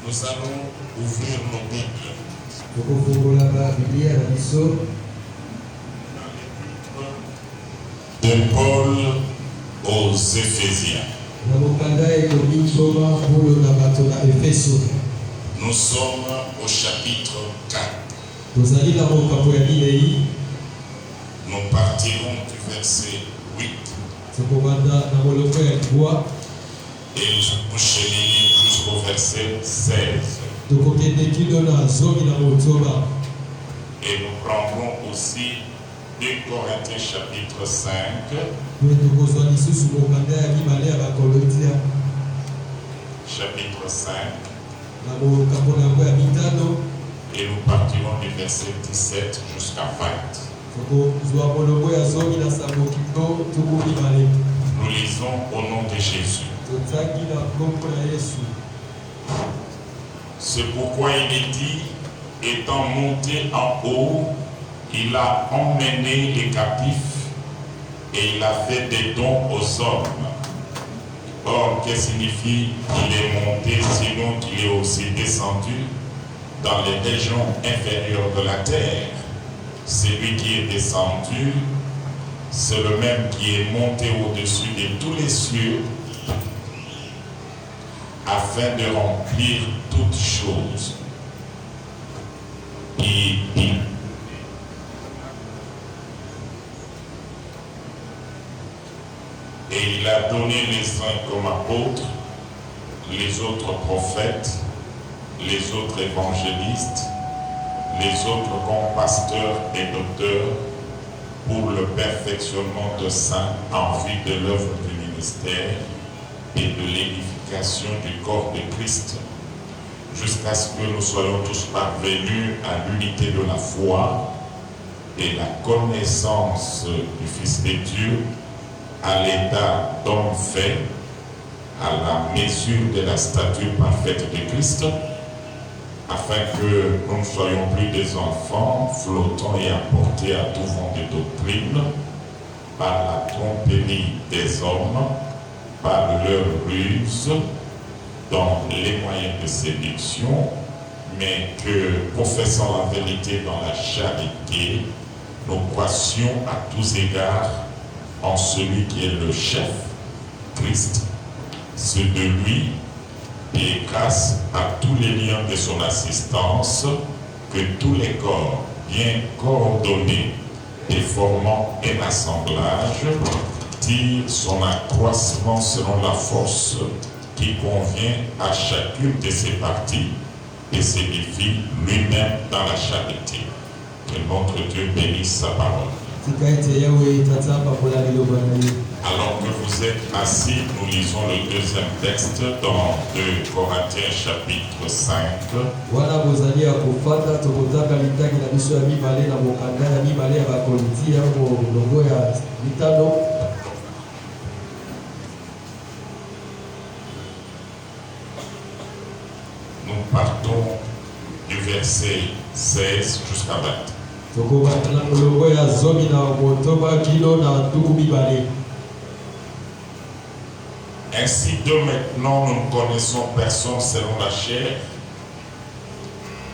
Nous allons ouvrir nos Bibles de Paul aux Éphésiens. Nous sommes au chapitre 4. Nous partirons du verset 8 et nous cheminons jusqu'au verset 16. Et nous prendrons aussi 2 Corinthiens chapitre 5. Chapitre 5. Et nous partirons du verset 17 jusqu'à 20. Nous lisons au nom de Jésus. C'est pourquoi il est dit, étant monté en haut, il a emmené les captifs et il a fait des dons aux hommes. Or, que signifie qu'il est monté, sinon qu'il est aussi descendu dans les régions inférieures de la terre? Celui qui est descendu, c'est le même qui est monté au-dessus de tous les cieux, afin de remplir toutes choses. Et il a donné les uns comme apôtres, les autres prophètes, les autres évangélistes, les autres comme pasteurs et docteurs, pour le perfectionnement de saints en vue de l'œuvre du ministère et de l'édification du corps de Christ, jusqu'à ce que nous soyons tous parvenus à l'unité de la foi et la connaissance du Fils de Dieu, à l'état d'homme fait, à la mesure de la stature parfaite de Christ, afin que nous ne soyons plus des enfants flottants et apportés à tout vent de doctrine par la tromperie des hommes, par leur ruse, dans les moyens de séduction, mais que, confessant la vérité dans la charité, nous croissions à tous égards en celui qui est le chef, Christ. C'est de lui, et grâce à tous les liens de son assistance, que tous les corps bien coordonnés et formant un assemblage tirent son accroissement selon la force qui convient à chacune de ses parties et s'édifie lui-même dans la charité. Que notre Dieu bénisse sa parole. Alors que vous êtes assis, nous lisons le deuxième texte dans 2 Corinthiens chapitre 5. Nous partons du verset 16 jusqu'à 20. Ainsi de maintenant, nous ne connaissons personne selon la chair.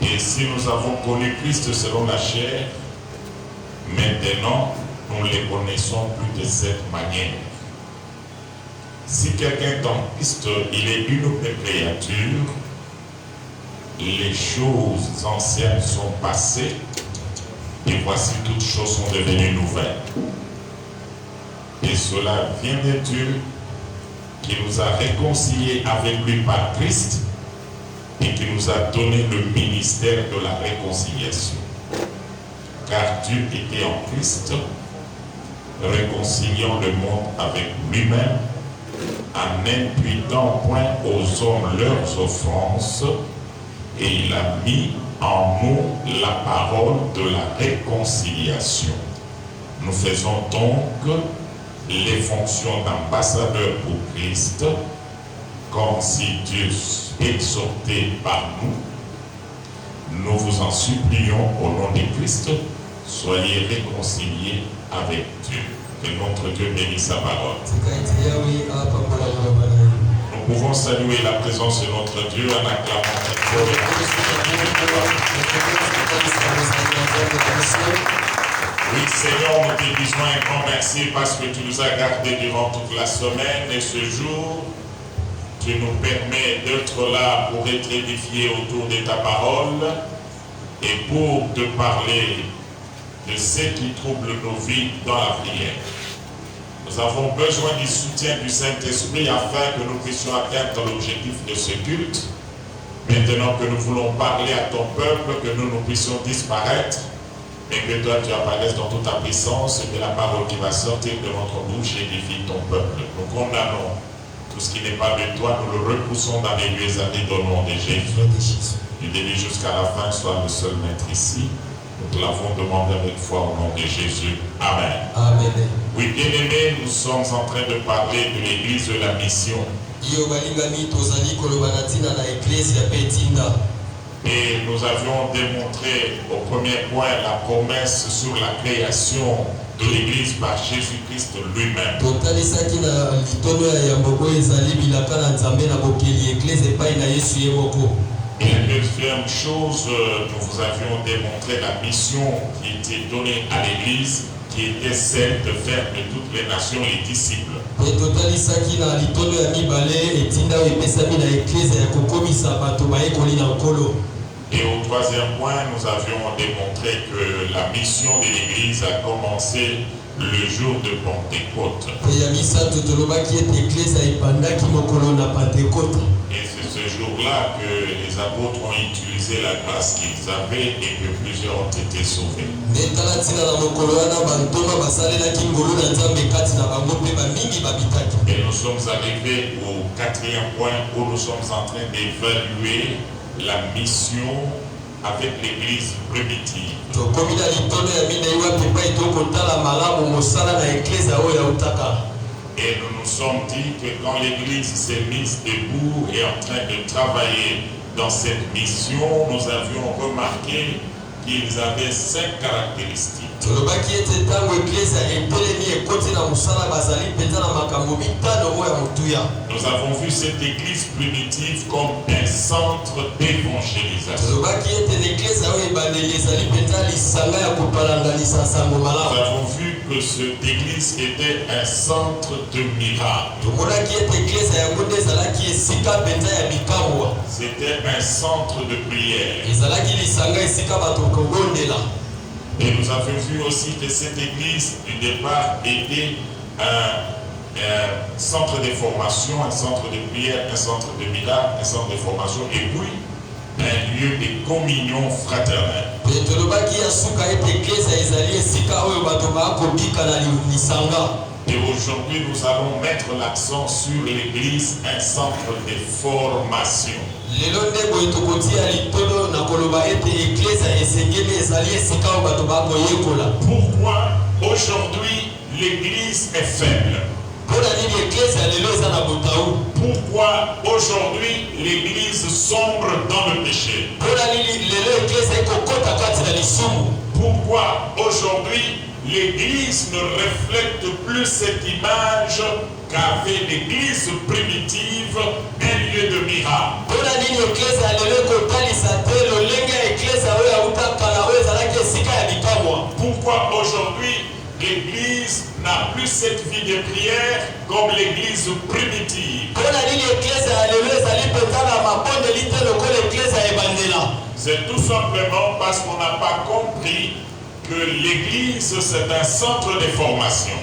Et si nous avons connu Christ selon la chair, maintenant, nous ne les connaissons plus de cette manière. Si quelqu'un est en Christ, il est une nouvelle créature. Les choses anciennes sont passées. Et voici toutes choses sont devenues nouvelles. Et cela vient de Dieu qui nous a réconciliés avec lui par Christ et qui nous a donné le ministère de la réconciliation. Car Dieu était en Christ, réconciliant le monde avec lui-même, en n'imputant point aux hommes leurs offenses, et il a mis en nous la parole de la réconciliation. Nous faisons donc les fonctions d'ambassadeurs pour Christ, comme si Dieu exhortait par nous. Nous vous en supplions au nom de Christ, soyez réconciliés avec Dieu. Que notre Dieu bénisse sa parole. Nous Nous pouvons saluer la présence de notre Dieu en acclamant très fort. Oui, Seigneur, nous te disons un grand merci parce que tu nous as gardés durant toute la semaine et ce jour, tu nous permets d'être là pour être édifiés autour de ta parole et pour te parler de ce qui trouble nos vies dans la prière. Nous avons besoin du soutien du Saint-Esprit afin que nous puissions atteindre l'objectif de ce culte. Maintenant que nous voulons parler à ton peuple, que nous puissions disparaître, et que toi tu apparaisses dans toute ta puissance, et que la parole qui va sortir de notre bouche édifie ton peuple. Nous condamnons tout ce qui n'est pas de toi, nous le repoussons dans les lieux années au nom de Jésus. Du début jusqu'à la fin, sois le seul maître ici. Nous l'avons demandé avec foi au nom de Jésus. Amen. Amen. Oui, bien-aimés, nous sommes en train de parler de l'église de la mission. Et nous avions démontré au premier point la promesse sur la création de l'église par Jésus-Christ lui-même. Et la deuxième chose, nous vous avions démontré la mission qui était donnée à l'église, qui était celle de faire de toutes les nations les disciples. Et au troisième point, nous avions démontré que la mission de l'église a commencé le jour de Pentecôte. Et c'est ce jour-là que les apôtres ont utilisé la grâce qu'ils avaient et que plusieurs ont été sauvés. Et nous sommes arrivés au quatrième point où nous sommes en train d'évaluer la mission avec l'église primitive. Et nous nous sommes dit que quand l'église s'est mise debout et en train de travailler dans cette mission, nous avions remarqué qu'ils avaient 5 caractéristiques. Nous avons vu cette église primitive comme un centre d'évangélisation. Nous avons vu que cette église était un centre de miracles. C'était un centre de prière. Et nous avons vu aussi que cette église du départ était un centre de formation, un centre de prière, un centre de miracles, un centre de formation et puis un lieu de communion fraternelle. Et aujourd'hui, nous allons mettre l'accent sur l'église, un centre de formation. Pourquoi aujourd'hui l'église est faible? Pourquoi aujourd'hui l'église sombre dans le péché? Pourquoi aujourd'hui l'église ne reflète plus cette image qu'avait l'église primitive, un lieu de miracle? Pourquoi aujourd'hui l'église n'a plus cette vie de prière comme l'église primitive? C'est tout simplement parce qu'on n'a pas compris que l'église c'est un centre de formation.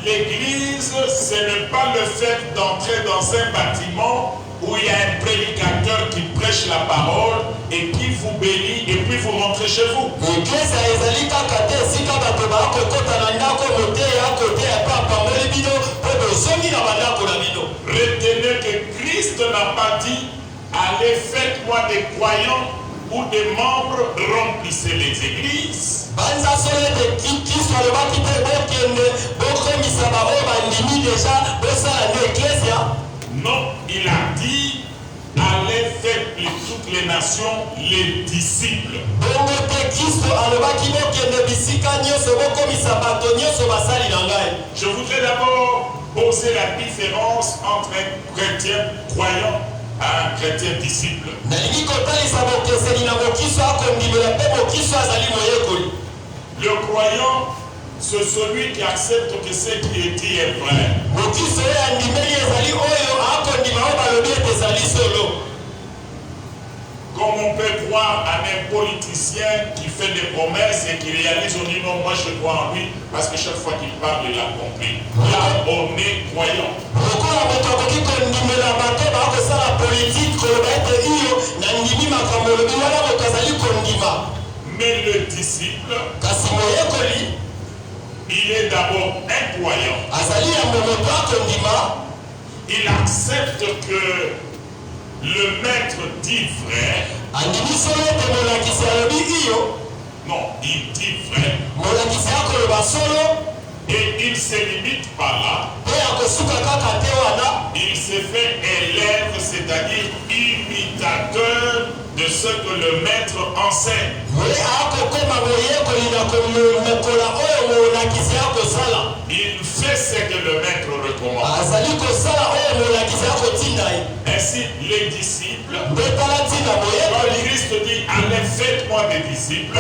L'église, ce n'est pas le fait d'entrer dans un bâtiment où il y a un prédicateur qui prêche la parole et qui vous bénit et puis vous rentrez chez vous. Retenez que Christ n'a pas dit allez faites-moi des croyants ou des membres, remplissez les églises. Non, il a dit allez faire de toutes les nations les disciples. Je voudrais d'abord poser la différence entre un chrétien croyant et un chrétien disciple. Le croyant, c'est celui qui accepte que ce qui est dit est vrai. Comme on peut croire à un politicien qui fait des promesses et qui réalise, on dit non, moi je crois en lui, parce que chaque fois qu'il parle, il a compris. Là, on est croyant. Mais le disciple, il est d'abord un croyant. Il accepte que le maître dit vrai. Non, il dit vrai. Et il ne se limite pas là. Il se fait élève, c'est-à-dire imitateur de ce que le maître enseigne. Il fait ce que le maître recommande. Ainsi, les disciples, quand Christ dit allez, faites-moi des disciples,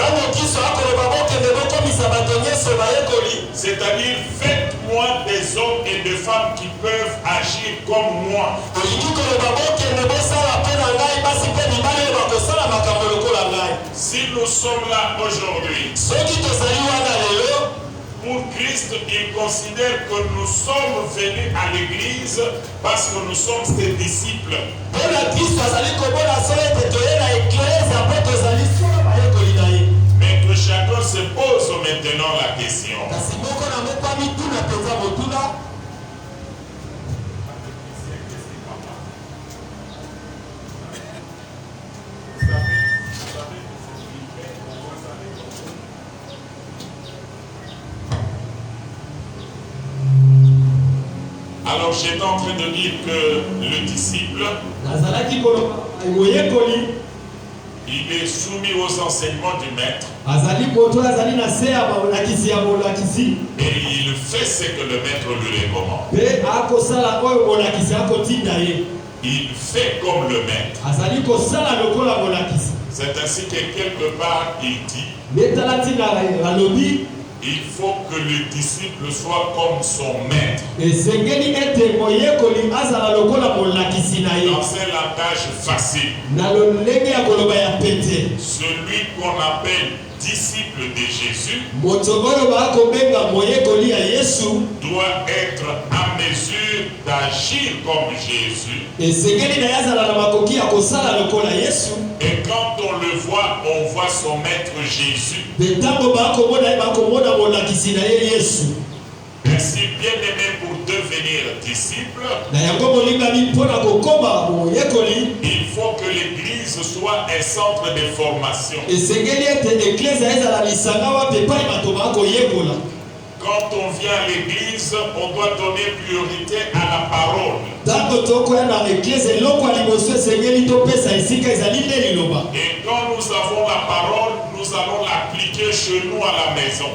c'est-à-dire faites-moi des hommes et des femmes qui peuvent agir comme moi. Si nous sommes là aujourd'hui, pour Christ, il considère que nous sommes venus à l'église parce que nous sommes ses disciples. Mais que chacun se pose maintenant la question. Alors j'étais en train de dire que le disciple, il est soumis aux enseignements du maître. Et il fait ce que le maître lui recommande. Il fait comme le maître. C'est ainsi que quelque part il dit, il faut que le disciple soit comme son maître. Dans un langage facile. Celui qu'on appelle disciple de Jésus doit être en mesure d'agir comme Jésus. Et quand on le voit, on voit son maître Jésus. Ainsi, bien aimé, pour devenir disciple, il faut que l'église soit un centre de formation. Quand on vient à l'église, on doit donner priorité à la parole. Et quand nous avons la parole, nous allons l'appliquer chez nous à la maison.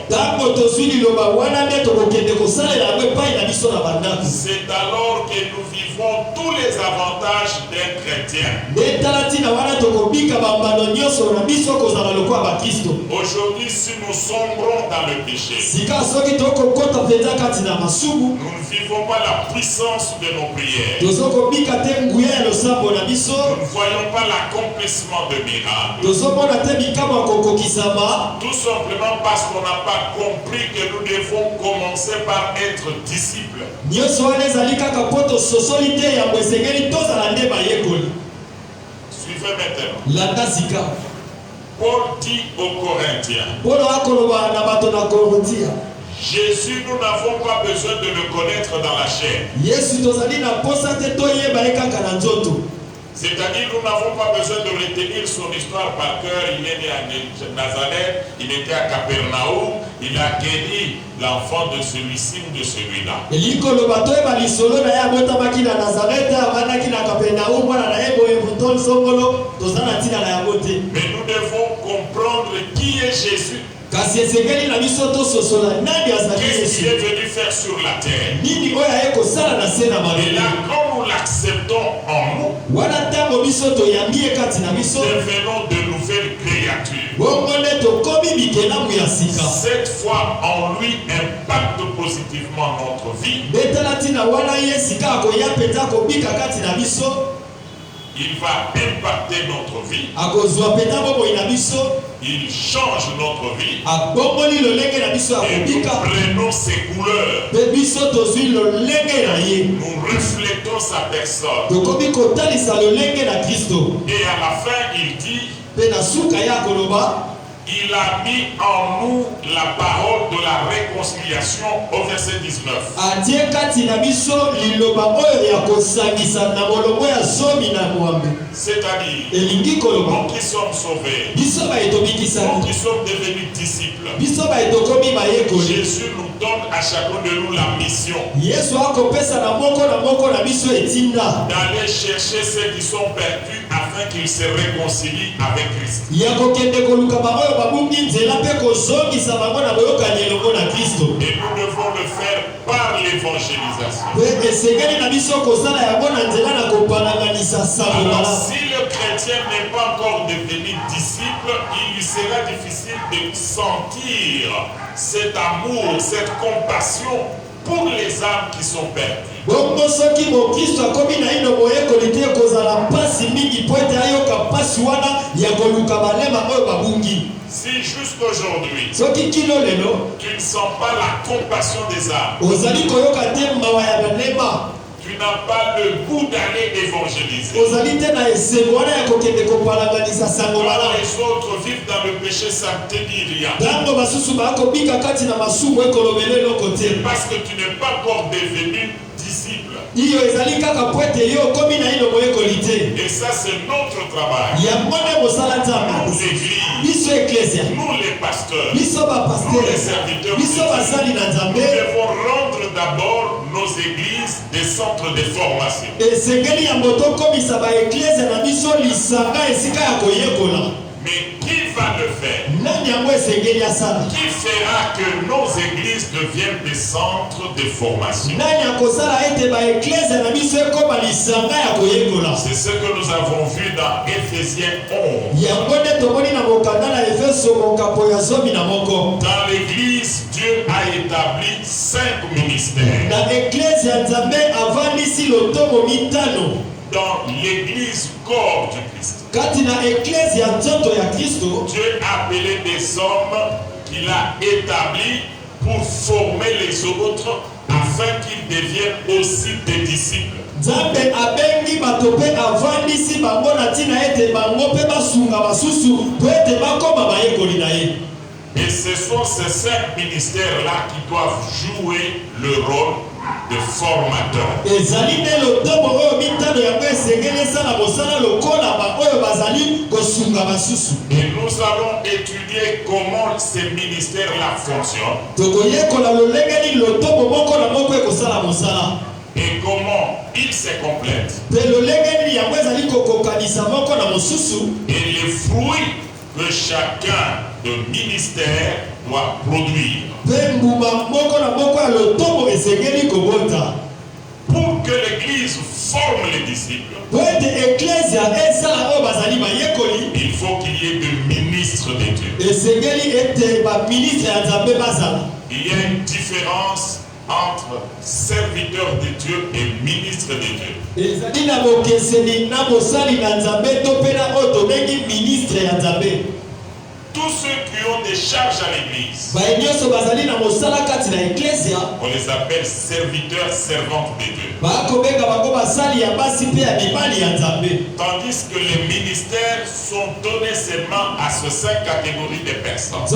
C'est alors que nous vivons tous les avantages d'un chrétien. Aujourd'hui, si nous sombrons dans le péché, nous ne vivons pas la puissance de nos prières. Nous ne voyons pas l'accomplissement de miracles. Tout simplement parce qu'on n'a pas compris que nous devons commencer par être disciples. Suivez maintenant. Paul dit aux Corinthiens, Jésus, nous n'avons pas besoin de le connaître dans la chair. C'est-à-dire, nous n'avons pas besoin de retenir son histoire par cœur. Il est né à Nazareth, il était à Capernaum, il a guéri l'enfant de celui-ci ou de celui-là. Mais nous devons comprendre qui est Jésus. Qu'est-ce qu'il est venu faire sur la terre. Et là, quand nous l'acceptons en nous, devenons de nouvelles créatures. Cette foi en lui impacte positivement notre vie. Il va impacter notre vie. Il change notre vie. Et nous prenons ses couleurs. Nous reflétons sa personne. Et à la fin, il dit, il a mis en nous la parole de la réconciliation au verset 19. C'est-à-dire, nous qui sommes sauvés, nous qui sommes devenus disciples, Jésus nous donne à chacun de nous la mission d'aller chercher ceux qui sont perdus afin qu'ils se réconcilient avec Christ. Et nous devons le faire par l'évangélisation. Alors, si le chrétien n'est pas encore devenu disciple, il lui sera difficile de sentir cet amour, cette compassion pour les âmes qui sont perdues. Si jusqu'aujourd'hui tu ne sens pas la compassion des âmes, tu n'as pas le goût d'aller évangéliser. Quand les autres vivent dans le péché, ça ne te dit rien. Parce que tu n'es pas encore devenu disciple. Et ça, c'est notre travail. Nous, l'Église, nous, les pasteurs, nous, les serviteurs, nous devons rendre d'abord nos églises des centres de formation. Mais qui va le faire? Qui fera que nos églises deviennent des centres de formation? C'est ce que nous avons vu dans Éphésiens 11. Dans l'église, Dieu a établi 5 ministères. Dans l'église corps du Christ, Dieu a appelé des hommes qu'il a établis pour former les autres afin qu'ils deviennent aussi des disciples. Et ce sont ces 5 ministères-là qui doivent jouer le rôle de formateur. Et nous allons étudier comment ces ministères-là fonctionnent. Et comment ils se complètent. Et les fruits que chacun de ministère doit produire. Pour que l'Église forme les disciples, il faut qu'il y ait des ministres de Dieu. Il y a une différence entre serviteurs de Dieu et ministres de Dieu. Tous ceux qui ont des charges à l'église, on les appelle serviteurs, servantes de Dieu. Tandis que les ministères sont donnés seulement à ces 5 catégories de personnes.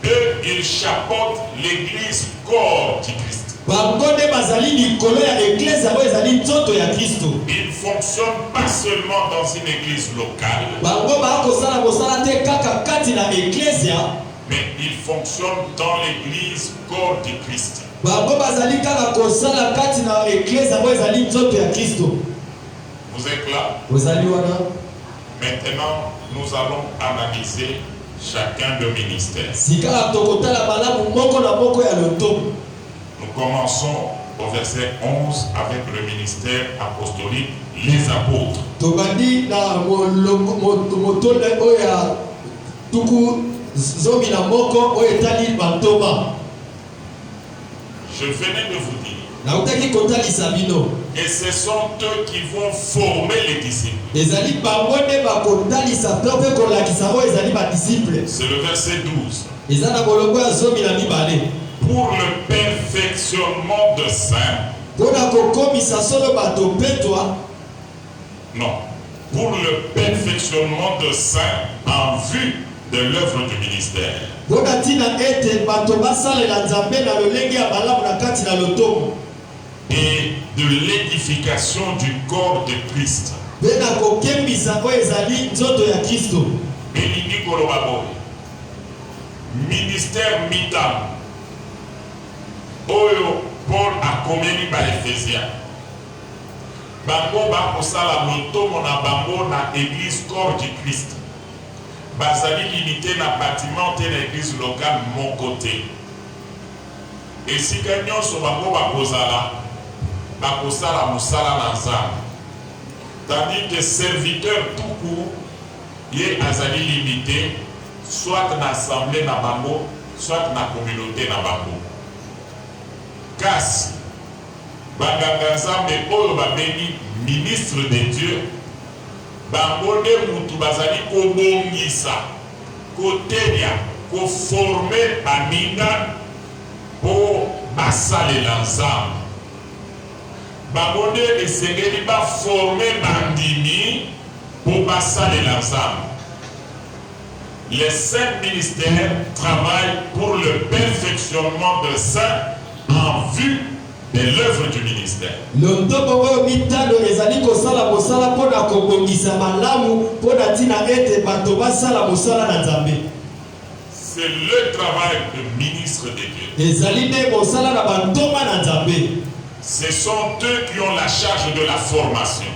Eux, ils chapeautent l'église corps du Christ. Ils ne fonctionnent pas seulement dans une église locale, mais ils fonctionnent dans l'église corps du Christ. Vous êtes là? Maintenant, nous allons analyser chacun de ministères. Nous commençons au verset 11 avec le ministère apostolique, les apôtres. Je venais de vous dire, et ce sont eux qui vont former les disciples. C'est le verset 12. Pour le perfectionnement de saints. Non. Pour le perfectionnement de saints en vue de l'œuvre du ministère. Et de l'édification du corps de Christ. Ministère mitam. Oyo Paul a commis par Éphésiens. Bango ba kosala lotomo na bango na église corps du Christ. Bazali limité na bâtiment de l'église locale mon côté. Et si quelqu'un so bango ba kozala musala na nzambe. Tandis que serviteur tout court, il est azali limité soit dans l'assemblée na bango, soit dans la communauté na bango. Kasi banganga nzambe oyo babeni ministre de Dieu bango nde mutu bazali kobongisa kotelia koforme baninga po basalela nzambe bango nde esengeli baforme bandimi po basalela nzambe. Les saints ministères travaillent pour le perfectionnement de saints en vue de l'œuvre du ministère. C'est le travail de ministre de Dieu. Ce sont eux qui ont la charge de la formation.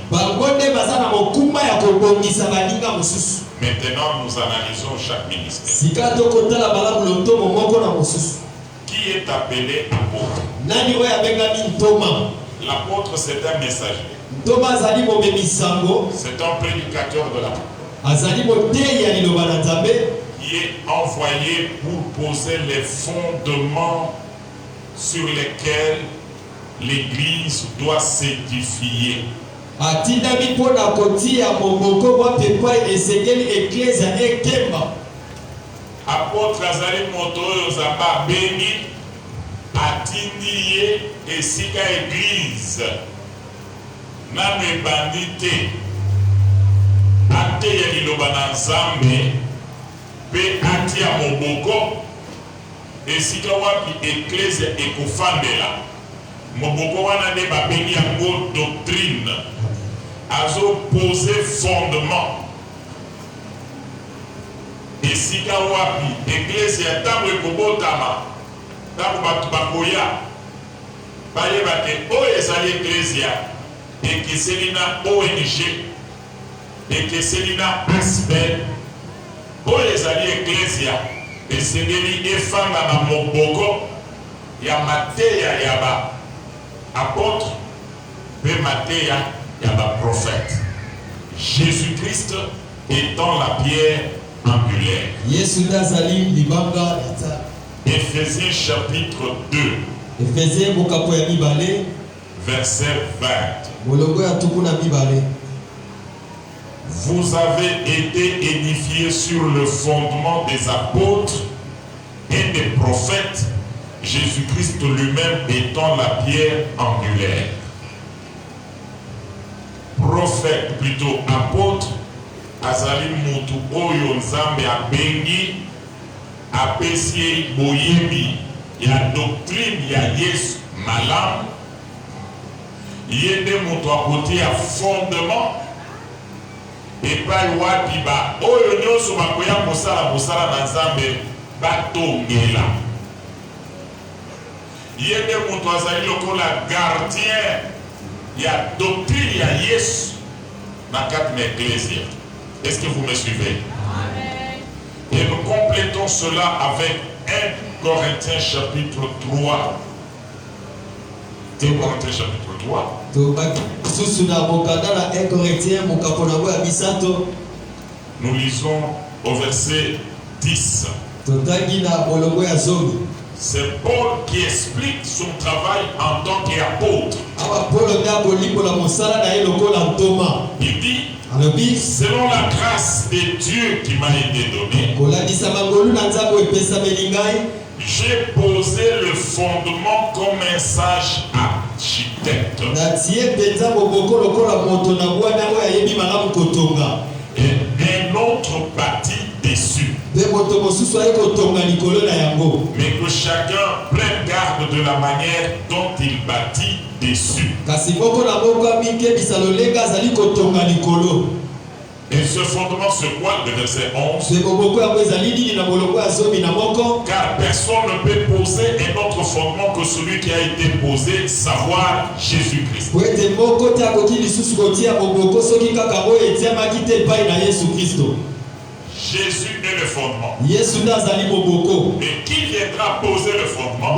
Maintenant, nous analysons chaque ministère. Qui est appelé apôtre? L'apôtre, c'est un messager. C'est un prédicateur de la parole. Qui est envoyé pour poser les fondements sur lesquels l'Église doit s'édifier. Apôtre azali moto ozamba beni atindi ye esika église nanu ebandi te ateya liloba na nzambe pe atia moboko esika wapi eklezia ekofandela. Moboko wana nde babengi yango doctrine. Azo poser fondement. Esika wapi eklezia ntango ekobotama ntango bato bakoya bayeba te oyo ezali eklezia ekeseli na ONG, ekeseli na ASBEL. Oyo ezali eklezia esengeli efanda na moboko ya mateya ya ba apôtre pe mateya ya ba prophète. Jésus-Christ étant la pierre angulaire. Éphésiens chapitre 2. Verset 20. Vous avez été édifiés sur le fondement des apôtres et des prophètes, Jésus-Christ lui-même étant la pierre angulaire. Prophète, plutôt apôtre, azali mutu oyo nzambe abengi apesi boyebi ya doctrine ya Yesu malamu yende mutu akote ya fondement epai wapi ba oyo nyonso bakoya kosala na nzambe batongela. Yende mutu azali lokola gardien ya doctrine ya Yesu Est-ce que vous me suivez? Amen. Et nous complétons cela avec 1 Corinthiens chapitre 3. 1 Corinthiens chapitre 3. Nous lisons au verset 10. C'est Paul qui explique son travail en tant qu'apôtre. Il dit, selon la grâce de Dieu qui m'a été donnée, j'ai posé le fondement comme un sage architecte. Et un autre bâtit dessus. Mais que chacun prenne garde de la manière dont il bâtit dessus. Et ce fondement, c'est quoi? Le verset 11. Car personne ne peut poser un autre fondement que celui qui a été posé, savoir Jésus-Christ. Jésus est le fondement. Et qui viendra poser le fondement?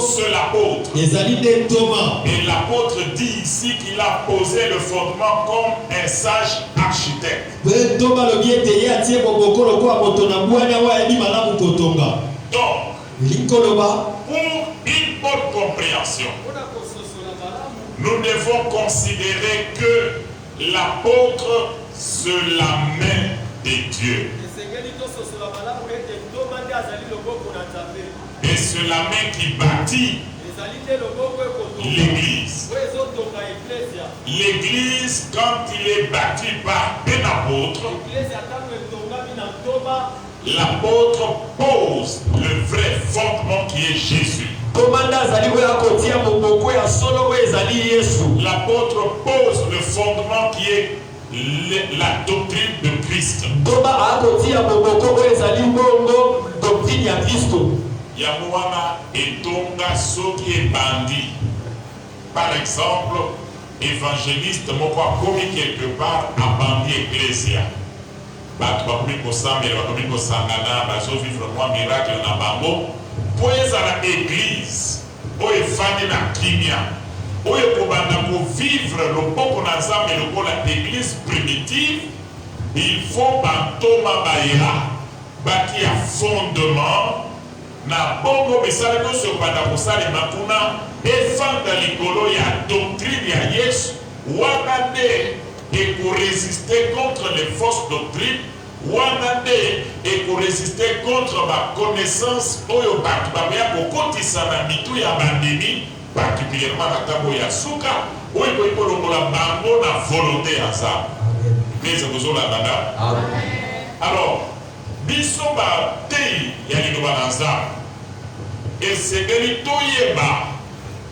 C'est l'apôtre. Et l'apôtre dit ici qu'il a posé le fondement comme un sage architecte. Donc, pour une bonne compréhension, nous devons considérer que l'apôtre, c'est la main de Dieu. Et c'est la main qui bâtit l'Église. L'Église, quand il est bâti par un apôtre, l'apôtre pose le vrai fondement qui est Jésus. L'apôtre pose le fondement qui est la doctrine de Christ. Yamouana et Tonga Soki et Bandi. Par exemple, évangéliste Mokwa commis quelque part à Bandi Ecclesia. Batouapliko Samé, Batouapliko Sangana, Baso vivre moi miracle na Bango. Pour à l'église, où est Fanny na Kimia. Où est pour vivre le peuple Nazam et le peuple l'église primitive, il faut Bantoma Baïra, bâti à fondement, na bongo Bessaleno sur Padaposale Makuna, et fanda l'icolo ya doctrine ya Yesu, Wanade et pour résister contre les fausses doctrines, Wanade et pour résister contre ma connaissance, Oyo Batubabia, Bokotisa Mitu ya Bandini, particulièrement la tabo ya Souka, où il peut la bango na volonté à ça. Mais c'est pour la banda. Alors, bisoba tei ya linoba nanza. Et c'est que toyeba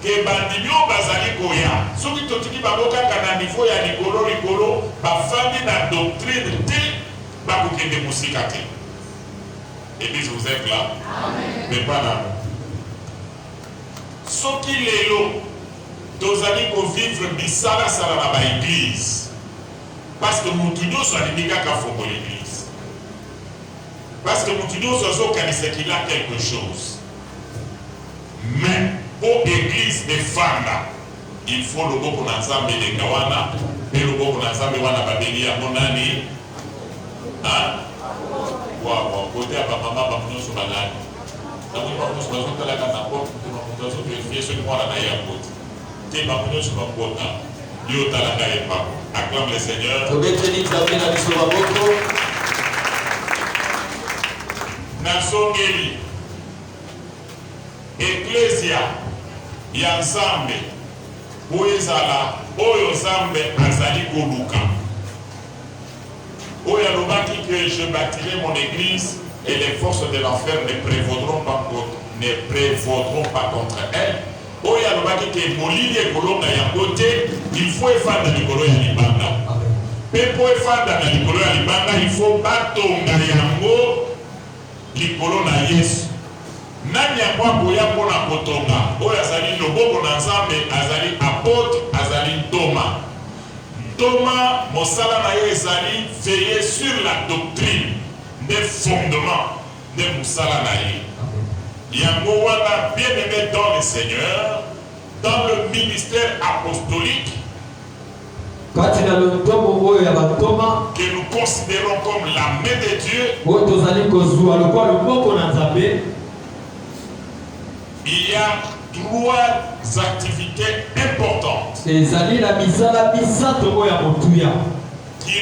que bandimio bazali koya. Soki totiki baboka kana niveau ya likolo ba fami na doctrine te ba kokende musika te. Église, vous êtes là? Amen. Mais pas là. Soki lelo tozali ko vivre bisala sala na ba église parce que mutudo so alimika ka fongo l'église, parce que mutudo so kanisa qu'il a quelque chose, mais pour l'église de fanda il faut le boko na nzambe de kawana et le boko na nzambe wana babeli ya monani hein wa côté ya mama ba munyoso balani na ko ba munyoso ba kala kana ko munyoso vérifier ce qu'on a na ya côté te ba munyoso ba kota yo tala ka e pa. Acclame le Seigneur. Nasongeli Ecclesia ya Nzambe oezala oyo Nzambe azali koluka. Oyo alobaki que je bâtirai mon église et les forces de l'enfer ne prévaudront pas contre elle. Oyo alobaki que molili ekolonga yango te, il faut efanda likolo ya libanda. Pe po efanda na likolo ya libanda, il faut batonga yango likolo na Yesu. Nani akwa boya pona kotonga oyo azali loboko na Nzambe, azali apôtre, azali Thomas. Thomas, Mosala na ezali veiller sur la doctrine, des fondements de Mosala na ye. Yango wana bien aimé dans le Seigneur, dans le ministère apostolique, que nous considérons comme la main de Dieu, il y a 3 activités importantes qui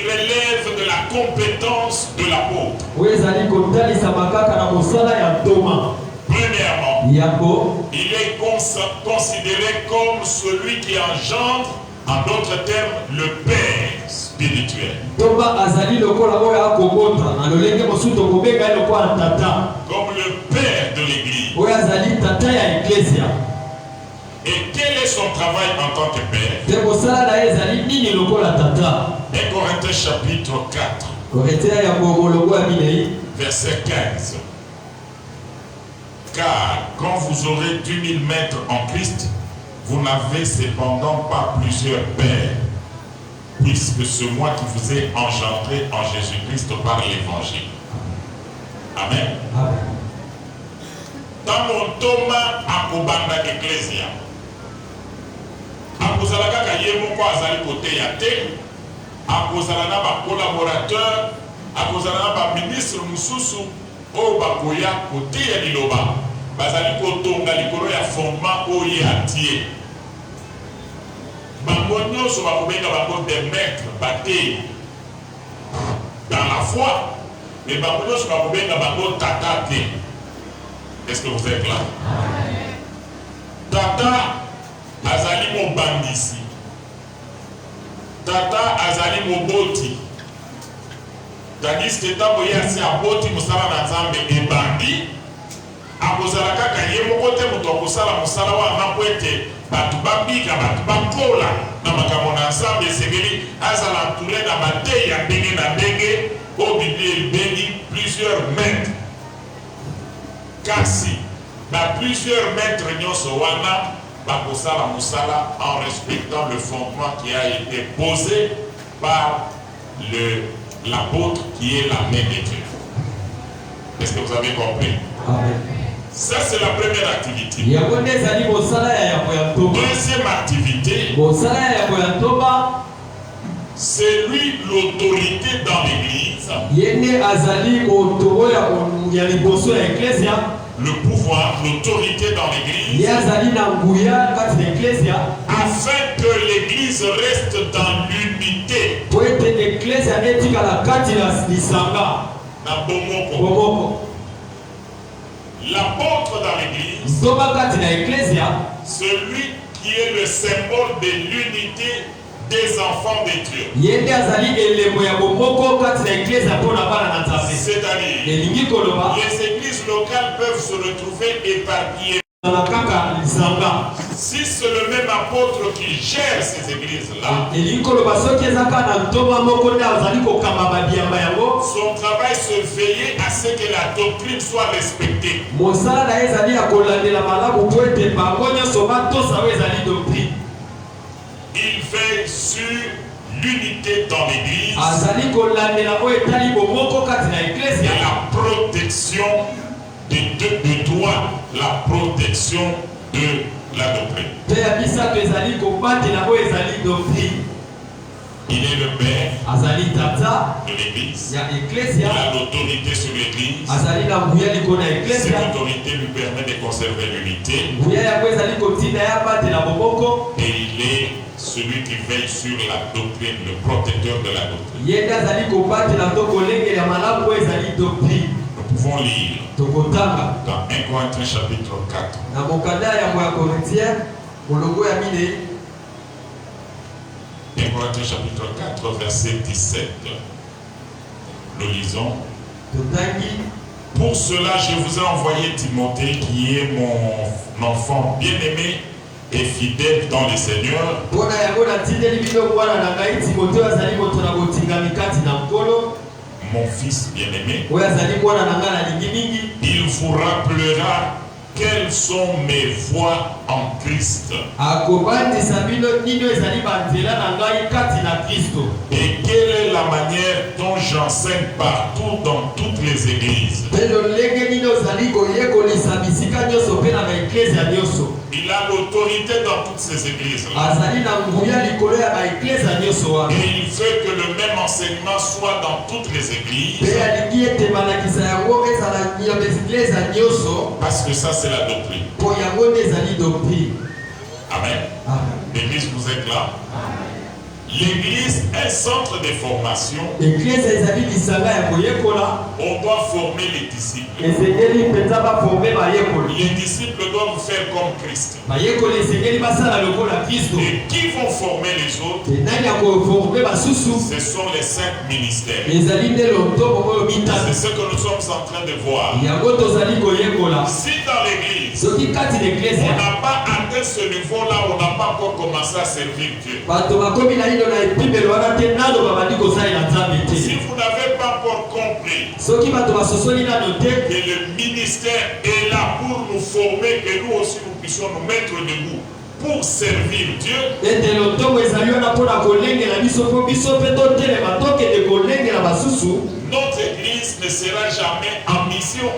relèvent de la compétence de l'apôtre. Premièrement, il est considéré comme celui qui engendre, en d'autres termes, le Père spirituel. Comme le Père de l'Église. Et quel est son travail en tant que Père? 1 Corinthiens chapitre 4, verset 15. Car quand vous aurez 2000 mètres en Christ, vous n'avez cependant pas plusieurs pères, puisque c'est moi qui vous ai engendré en Jésus-Christ par l'évangile. Amen. Dans mon Thomas à Kobanda Ecclesia, akozalaka kayemoko azali côté ya te, akozala na ba collaborateur, akozala na ba ministre mususu o bakoya côté ya liloba, bazali kotonga likolo ya fondement oye atie. Bango nyonso bakobenga bango des maîtres bateyi dans la foi, mais bango nyonso bakobenga bango tata te. Est-ce que vous êtes là? Tata azali mobandisi, tata azali moboti, tandis que tango ye asi aboti mosala na Nzambe ebandi, akozala kaka ye moko te moto akosala mosala wana po ete bato babika, bato bakola na makambo na Nzambe. Esengeli azala entouré na bateyi ya ndenge na ndenge oyo Biblia ebengi plusieurs maîtres. Kasi ba plusieurs maîtres nyonso wana bakosala mosala en respectant le fondement qui a été posé par l'apôtre qui est la main de Dieu. Est-ce que vous avez compris? Amen. Ça c'est la première activité. Deuxième activité, c'est lui l'autorité dans l'église. Le pouvoir, l'autorité dans l'église, afin que l'église reste dans l'unité. L'apôtre dans l'église, celui qui est le symbole de l'unité des enfants de Dieu. C'est-à-dire, les églises locales peuvent se retrouver éparpillées. Si c'est le même apôtre qui gère ces églises-là, son travail se veiller à ce que la doctrine soit respectée. Il veille sur l'unité dans l'église et la protection de toi, la protection de la doctrine. Il est le père de l'église. Il a l'autorité sur l'église. Cette autorité lui permet de conserver l'unité. Et il est celui qui veille sur la doctrine, le protecteur de la doctrine. Nous pouvons lire dans 1 Corinthiens chapitre 4. 1 Corinthiens chapitre 4 verset 17. Nous lisons. Pour cela je vous ai envoyé Timothée qui est mon enfant bien-aimé et fidèle dans le Seigneur. Mon fils bien-aimé, il vous rappellera quelles sont mes voies en Christ? Et quelle est la manière dont j'enseigne partout dans toutes les églises? Il a l'autorité dans toutes ces églises-là. Et il veut que le même enseignement soit dans toutes les églises. Parce que ça, c'est la doctrine. Amen. L'église, vous êtes là? L'église est un centre de formation. On doit former les disciples. Les disciples doivent faire comme Christ. Et qui vont former les autres? Ce sont les 5 ministères. C'est ce que nous sommes en train de voir. Si dans l'église, on n'a pas atteint ce niveau-là, on n'a pas encore commencé à servir Dieu. Si vous n'avez pas encore compris que le ministère est là pour nous former, que nous aussi nous puissions nous mettre debout pour servir Dieu, notre église ne sera jamais en mission.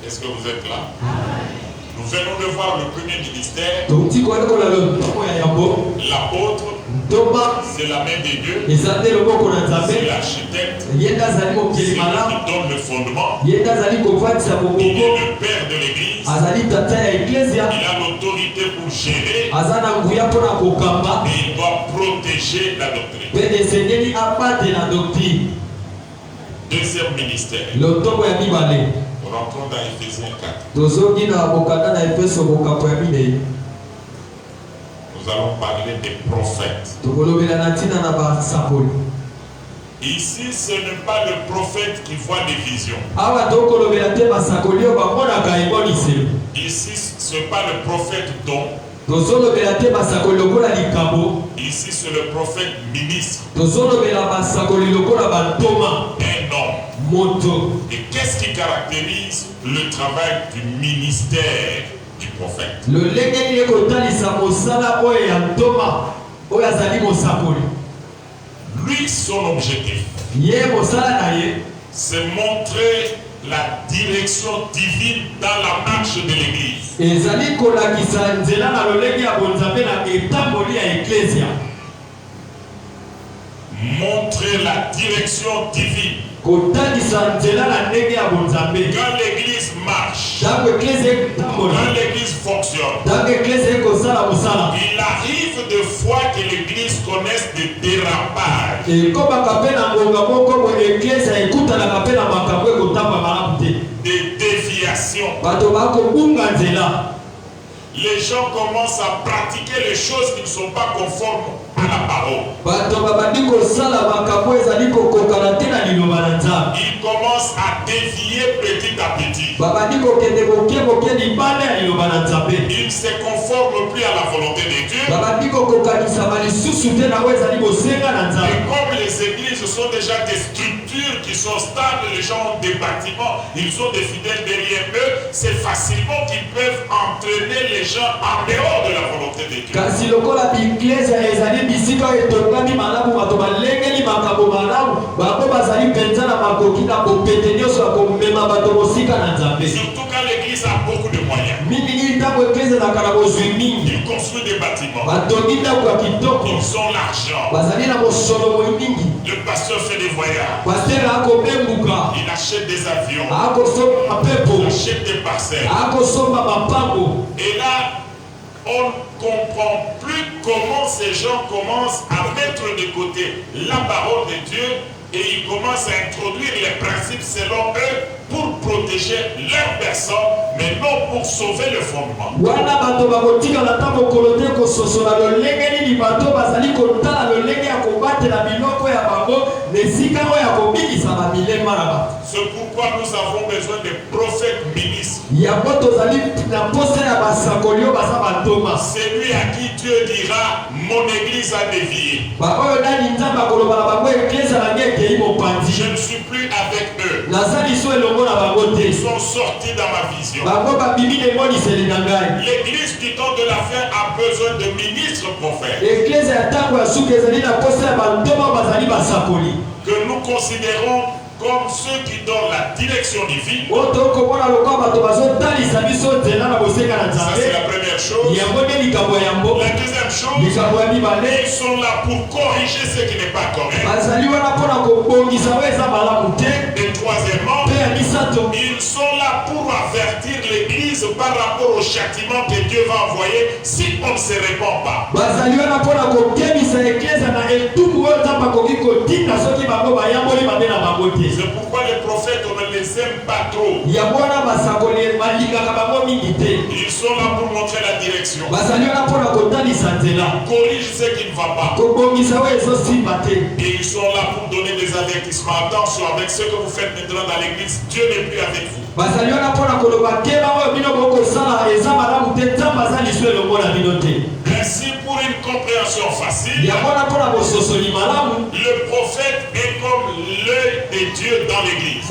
Est-ce que vous êtes là? Nous venons de voir le premier ministère. L'apôtre, c'est la main de Dieu. C'est l'architecte. C'est lui qui donne le fondement. Il est le père de l'église. Il a l'autorité pour gérer. Et il doit protéger la doctrine. Deuxième ministère. Rentrons dans Éphésiens 4. Nous allons parler des prophètes. Ici, ce n'est pas le prophète qui voit des visions. Ici, ce n'est pas le prophète dont. Ici, c'est le prophète ministre. Un homme. Et qu'est-ce qui caractérise le travail du ministère du prophète? Lui, son objectif, c'est montrer la direction divine dans la marche de l'église. Montrer la direction divine. Quand l'église marche, quand l'église fonctionne, il arrive des fois que l'église connaisse des dérapages, des déviations. Les gens commencent à pratiquer les choses qui ne sont pas conformes à la parole. Ils commencent à dévier petit à petit. Ils ne se conforment plus à la volonté de Dieu. Et comme les églises sont déjà des structures qui sont stables, les gens ont des bâtiments, ils ont des fidèles derrière eux, c'est facilement qu'ils peuvent entraîner les gens en dehors de la volonté de Dieu. Surtout quand l'église a beaucoup de moyens. Ils construisent des bâtiments. Ils ont l'argent. Le pasteur fait des voyages. Il achète des avions. Il achète des parcelles. Et là, on ne comprend plus comment ces gens commencent à mettre de côté la parole de Dieu et ils commencent à introduire les principes selon eux pour protéger leur personne, mais non pour sauver le fondement. C'est pourquoi nous avons besoin de prophètes ministres. C'est lui à qui Dieu dira, mon église a dévié. Je ne suis plus avec eux. ont sorti dans ma vision. L'église du temps de la fin a besoin de ministres prophètes. Que nous considérons comme ceux qui donnent la direction divine. Ça, c'est la première chose. La deuxième chose, ils sont là pour corriger ce qui n'est pas correct. Et troisièmement, ils sont là pour avertir l'église par rapport au châtiment que Dieu va envoyer si on ne se répand pas. C'est pourquoi les prophètes, on ne les aime pas trop. Ils sont là pour montrer la direction. Ils corrigent ce qui ne va pas. Et ils sont là pour donner des avertissements. Attention, avec ce que vous faites maintenant dans l'église, Dieu n'est plus avec vous. Ainsi, pour une compréhension facile, le prophète est comme l'œil de Dieu dans l'église.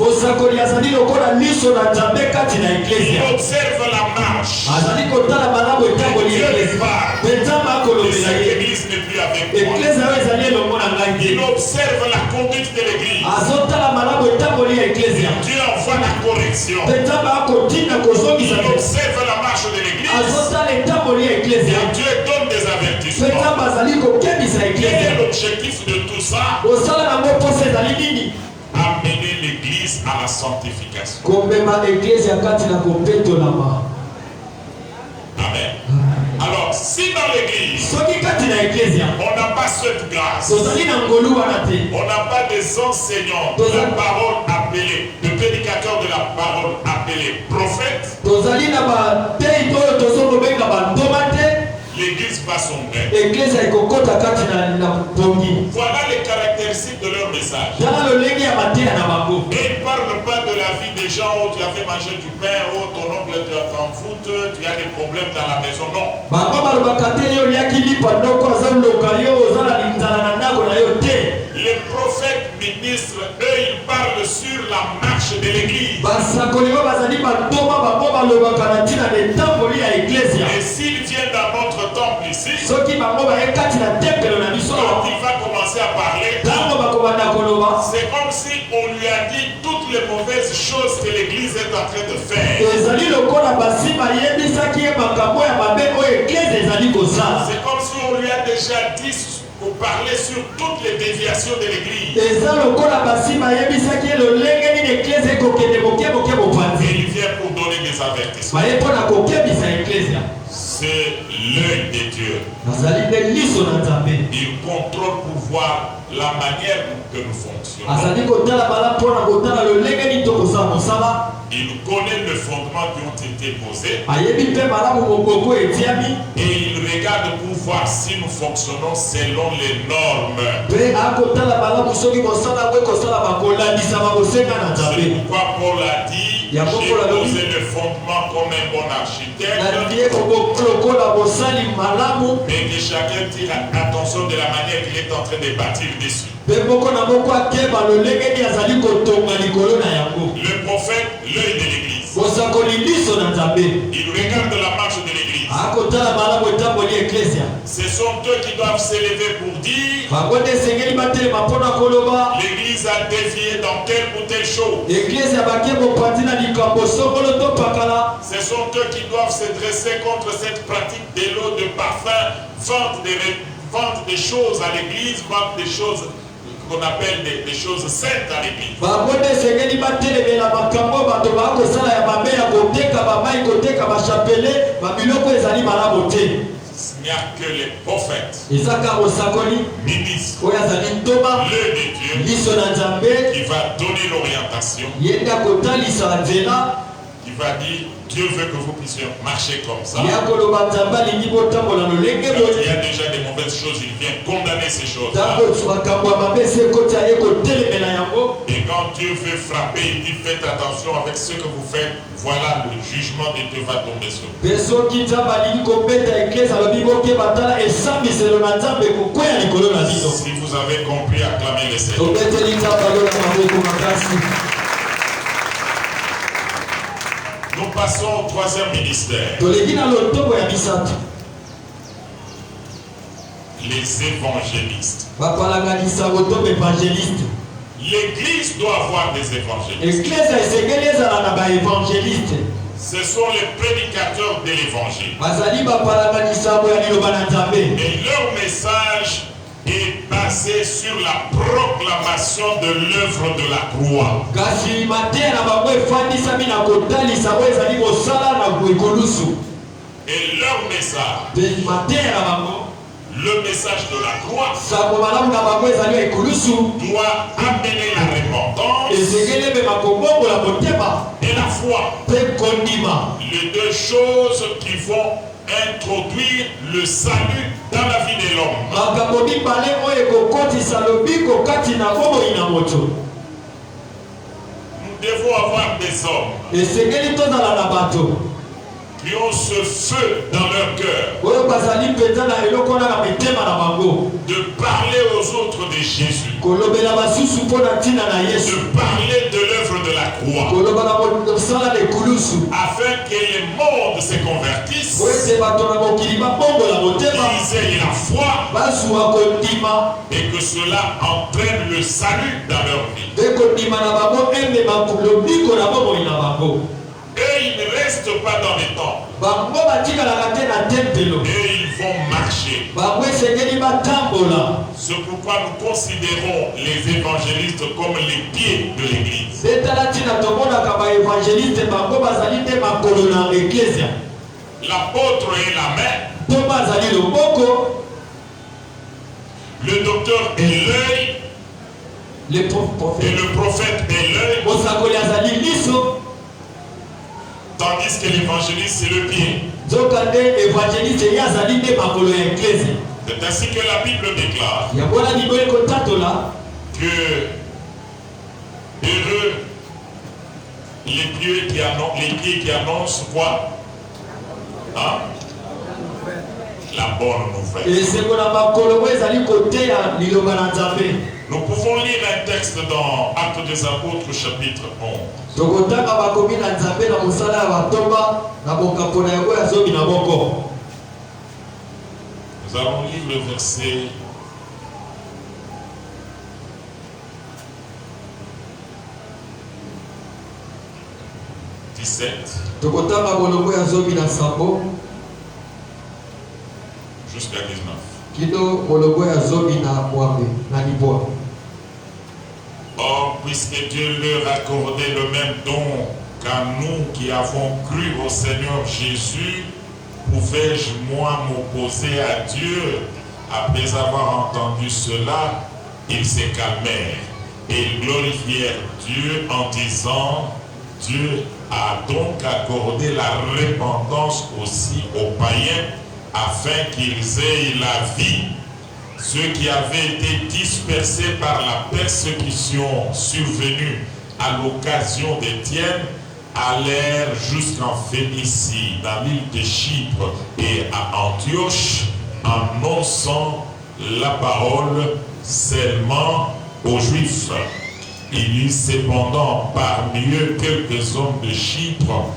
Il observe la marche. Dieu lui parle. Et cette église n'est plus avec moi. Il observe la conduite de l'église. Dieu envoie la correction. Il observe la marche de l'église. Et Dieu donne des avertissements. Quel est l'objectif de tout ça? Amener l'église à la sanctification. Amen. Alors, si dans l'église, on n'a pas cette grâce, on n'a pas des enseignants de la parole appelés, de prédicateurs de la parole appelés prophètes, l'église va sombrer. Voilà les caractéristiques de leur message. Et ils ne parlent pas de la vie des gens où tu as fait manger du pain, où ton oncle te en fout, tu as des problèmes dans la maison. Non. Les prophètes ministres, eux, ils parlent sur la marche de l'église. Et s'ils viennent dans notre temple ici, quand il va commencer à parler, c'est comme si on lui a dit toutes les mauvaises choses que l'église est en train de faire. C'est comme si on lui a déjà dit pour parler sur toutes les déviations de l'église. Et il vient pour donner des avertissements. C'est l'œil de Dieu. Il contrôle pour voir la manière que nous fonctionnons. Il connaît les fondements qui ont été posés. Et il regarde pour voir si nous fonctionnons selon les normes. C'est pourquoi Paul a dit, j'ai posé le fondement comme un bon architecte. Mais que chacun tire attention de la manière qu'il est en train de bâtir dessus. Le prophète, l'œil de l'église. Il regarde la marche de l'église. Ce sont eux qui doivent s'élever pour dire l'église a dévié dans telle ou telle chose. Ce sont eux qui doivent se dresser contre cette pratique de l'eau de parfum, vendre des choses à l'église, vendre des choses qu'on appelle des choses saintes à l'église. Il n'y a que les prophètes, ministres, l'œil de Dieu qui va donner l'orientation, qui va dire Dieu veut que vous puissiez marcher comme ça. Quand il y a déjà des mauvaises choses, il vient condamner ces choses-là. Et quand Dieu veut frapper, il dit faites attention avec ce que vous faites. Voilà, le jugement de Dieu va tomber sur vous. Si vous avez compris, acclamez le Seigneur. passons au troisième ministère. Les évangélistes. L'église doit avoir des évangélistes. Ce sont les prédicateurs de l'évangile. Et leur message est basé sur la proclamation de l'œuvre de la croix. Et leur message, le message de la croix, doit amener la repentance et la foi. Les deux choses qui vont introduire le salut dans la vie de l'homme. Nous devons avoir des hommes qui ont ce feu dans leur cœur de parler aux autres de Jésus, de parler de l'œuvre de la croix, afin que le monde se convertisse, qu'ils aient la foi et que cela entraîne le salut dans leur vie. Et ils ne restent pas dans les temps. Et ils vont marcher. C'est pourquoi nous considérons les évangélistes comme les pieds de l'église. L'apôtre est la main. Le docteur est l'œil. Et le prophète est l'œil. Tandis que l'évangéliste c'est le pied. C'est ainsi que la Bible déclare que heureux les pieds qui annoncent quoi? Hein? La bonne nouvelle. Nous pouvons lire un texte dans Actes des Apôtres chapitre 11. Nous allons lire le verset 17 jusqu'à 19. Or, puisque Dieu leur accordait le même don qu'à nous qui avons cru au Seigneur Jésus, pouvais-je moi m'opposer à Dieu? Après avoir entendu cela, ils se calmèrent et ils glorifièrent Dieu en disant: Dieu a donc accordé la repentance aussi aux païens afin qu'ils aient la vie. Ceux qui avaient été dispersés par la persécution survenue à l'occasion d'Étienne allèrent jusqu'en Phénicie, dans l'île de Chypre et à Antioche, annonçant la parole seulement aux Juifs. Il y eut cependant parmi eux quelques hommes de Chypre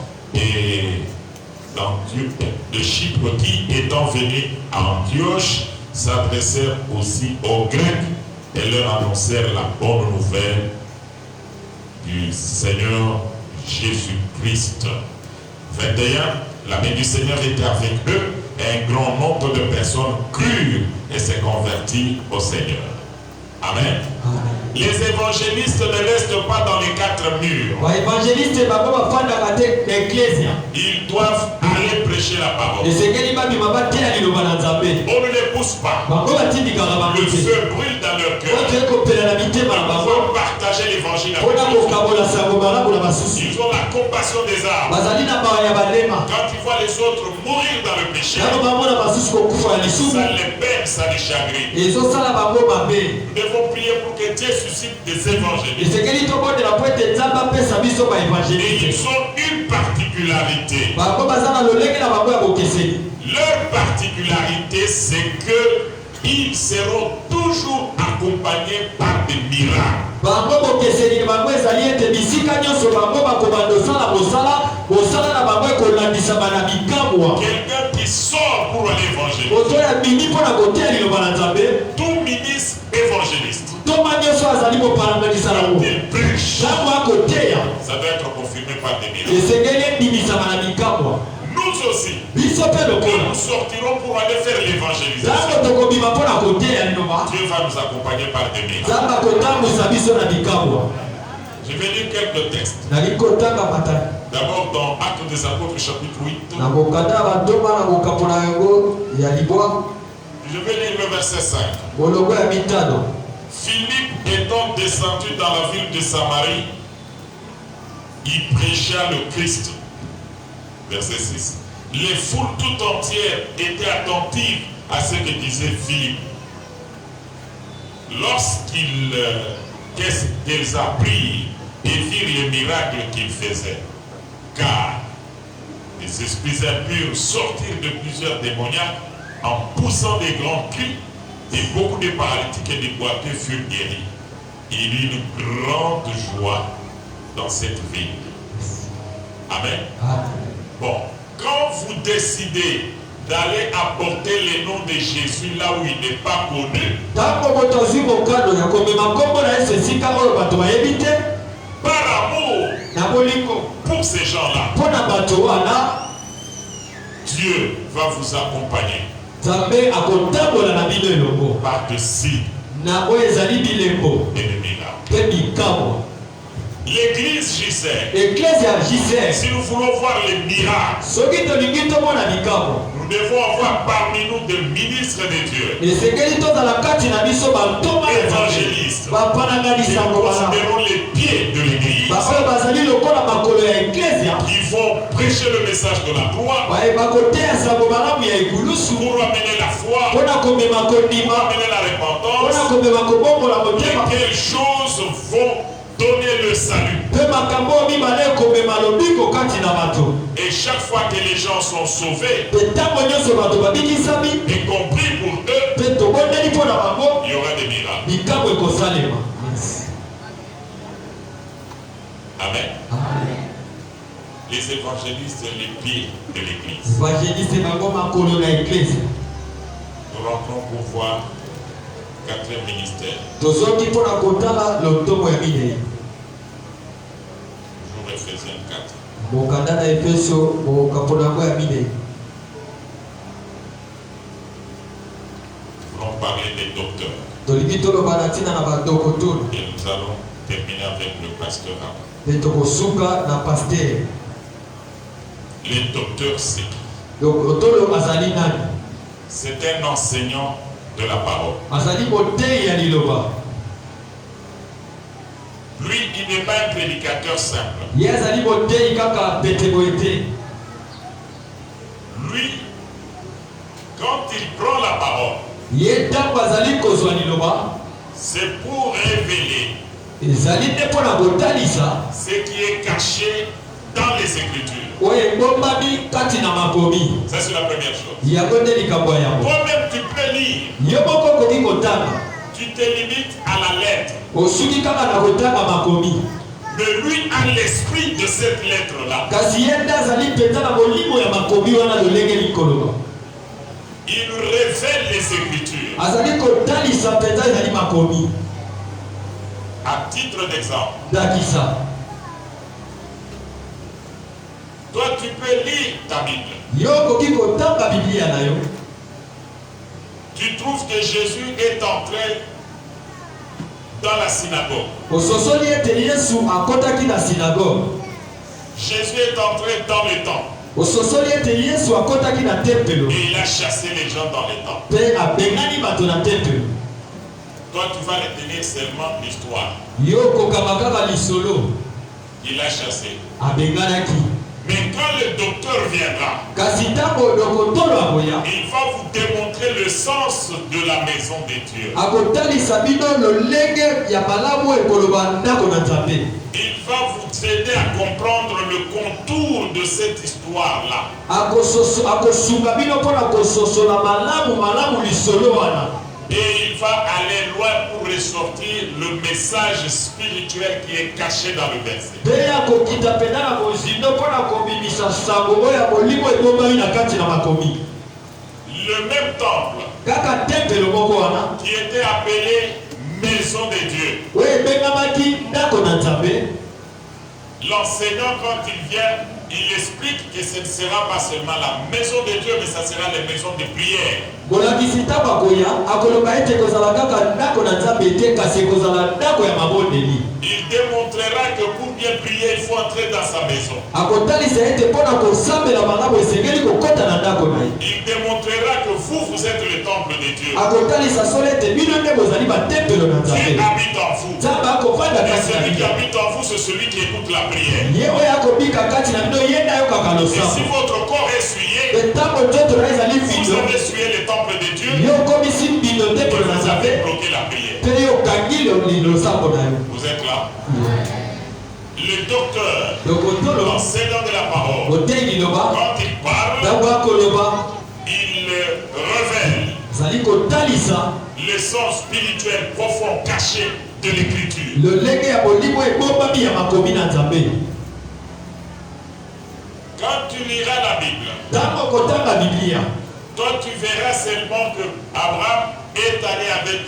qui, étant venus à Antioche, s'adressèrent aussi aux Grecs et leur annoncèrent la bonne nouvelle du Seigneur Jésus-Christ. 21. La main du Seigneur était avec eux et un grand nombre de personnes crurent et se convertirent au Seigneur. Amen. Les évangélistes ne restent pas dans les quatre murs. Ils doivent aller prêcher la parole. On ne les pousse pas. Le feu brûle dans leur cœur. Ils vont partager l'évangile avec eux. Ils ont la compassion des âmes. Quand ils voient les autres mourir dans le péché, ça les peine, ça les chagrine. Nous devons prier pour que Dieu suscite des évangélistes. Et ils ont une particularité. Leur particularité, c'est que ils seront toujours accompagnés par des miracles. Quelqu'un qui sort pour aller évangéliser. Tout ministre évangéliste. Quand il prêche, ça doit être confirmé par des miracles. Nous aussi, nous sortirons pour aller faire l'évangélisation. Dieu va nous accompagner par des miracles. Je vais lire quelques textes. D'abord dans Actes des Apôtres chapitre 8. Je vais lire le verset 5. Philippe étant descendu dans la ville de Samarie, il prêcha le Christ. Verset 6. Les foules tout entières étaient attentives à ce que disait Philippe. Lorsqu'ils apprirent et virent les miracles qu'il faisait, car les esprits impurs sortirent de plusieurs démoniaques en poussant des grands cris, et beaucoup de paralytiques et de boiteux furent guéris. Il y eut une grande joie dans cette ville. Amen. Bon, quand vous décidez d'aller apporter le nom de Jésus là où il n'est pas connu, par amour pour ces gens-là, Dieu va vous accompagner par de signes et de miracles. L'église gisait. Si nous voulons voir les miracles, nous devons avoir parmi nous des ministres de Dieu, évangélistes, qui considérons les pieds de l'église, qui vont prêcher le message de la gloire, pour amener la foi, pour amener la repentance, et quelles choses vont donner le salut. Et chaque fois que les gens sont sauvés et compris pour eux, il y aura des miracles. Amen. Les évangélistes, les pieds de l'église. Nous rentrons pour voir quatrième ministère. Toujours Ephésiens 4. Nous voulons parler des docteurs. Et nous allons terminer avec le pastorat. Les docteurs, c'est un enseignant de la parole. Lui, il n'est pas un prédicateur simple. Lui, quand il prend la parole, c'est pour révéler ce qui est caché dans les Écritures. Ça, c'est la première chose. Toi-même, tu peux lire. Tu te limites à la lettre. Mais lui a l'esprit de cette lettre-là. Il révèle les Écritures. À titre d'exemple, toi tu peux lire ta Bible. Tu trouves que Jésus est entré dans la synagogue. Jésus est entré dans le temple. Et il a chassé les gens dans le temple. Toi, tu vas retenir seulement l'histoire. Il a chassé. Mais quand le docteur viendra, il va vous démontrer le sens de la maison de Dieu. Il va vous aider à comprendre le contour de cette histoire-là. Et il va aller loin pour ressortir le message spirituel qui est caché dans le verset. Le même temple qui était appelé maison de Dieu. L'enseignant, quand il vient, il explique que ce ne sera pas seulement la maison de Dieu, mais ça sera les maisons de prière. Il démontrera que pour bien prier, il faut entrer dans sa maison. Il démontrera que vous êtes le temple de Dieu. Dieu habite en vous. Et celui qui habite en vous, c'est celui qui écoute la prière. Et si votre corps est souillé, vous avez souillé le temple de Dieu, et vous avez bloqué la prière. Vous êtes là? Le docteur, l'enseignant de la parole, quand il parle, il révèle le sens spirituel profond caché de l'écriture. Quand tu liras la Bible, toi tu verras seulement que Abraham est allé avec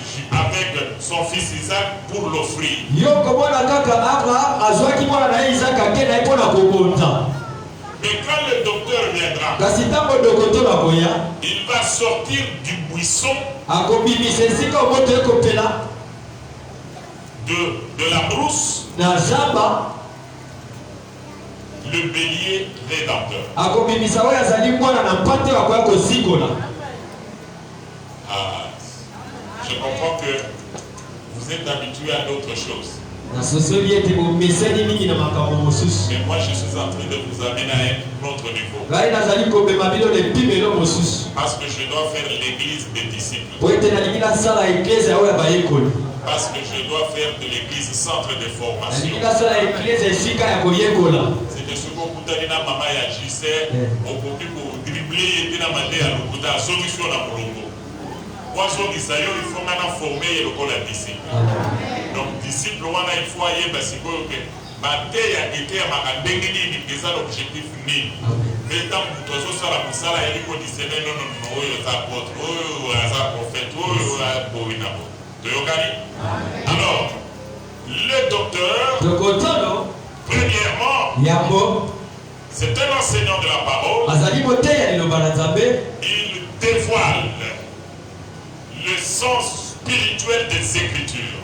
son fils Isaac pour l'offrir. Mais quand le docteur viendra, il va sortir du buisson de la brousse, le bélier rédempteur. Je comprends que vous êtes habitué à d'autres choses. Mais moi je suis en train de vous amener à un autre niveau. Parce que je dois faire l'église des disciples. Parce que je dois faire de l'église centre de formation. C'est de ce qu'on peut donner à maman et à Gisèle, au côté pour dribbler et demander à l'autre solution à Molongo. Moi, il faut maintenant former le disciple. Donc, disciple, il faut aller parce que l'objectif ni. Mais tant que tu as ça, il faut dire non, il y a apôtre, il y a prophète, il y a alors, le docteur, premièrement, c'est un enseignant de la parole. Il dévoile le sens spirituel des Écritures.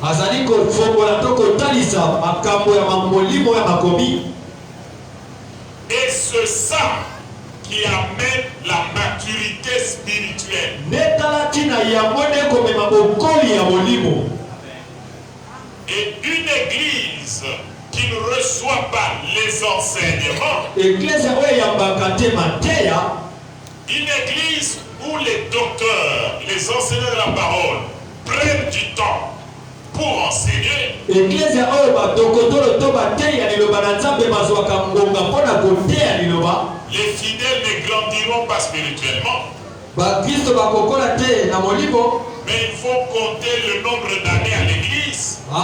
Et c'est ça qui amène la maturité spirituelle. Et une église qui ne reçoit pas les enseignements, une église où les docteurs, les enseignants de la parole prennent du temps pour enseigner, les fidèles ne grandiront pas spirituellement. Mais il faut compter le nombre d'années à l'église. Et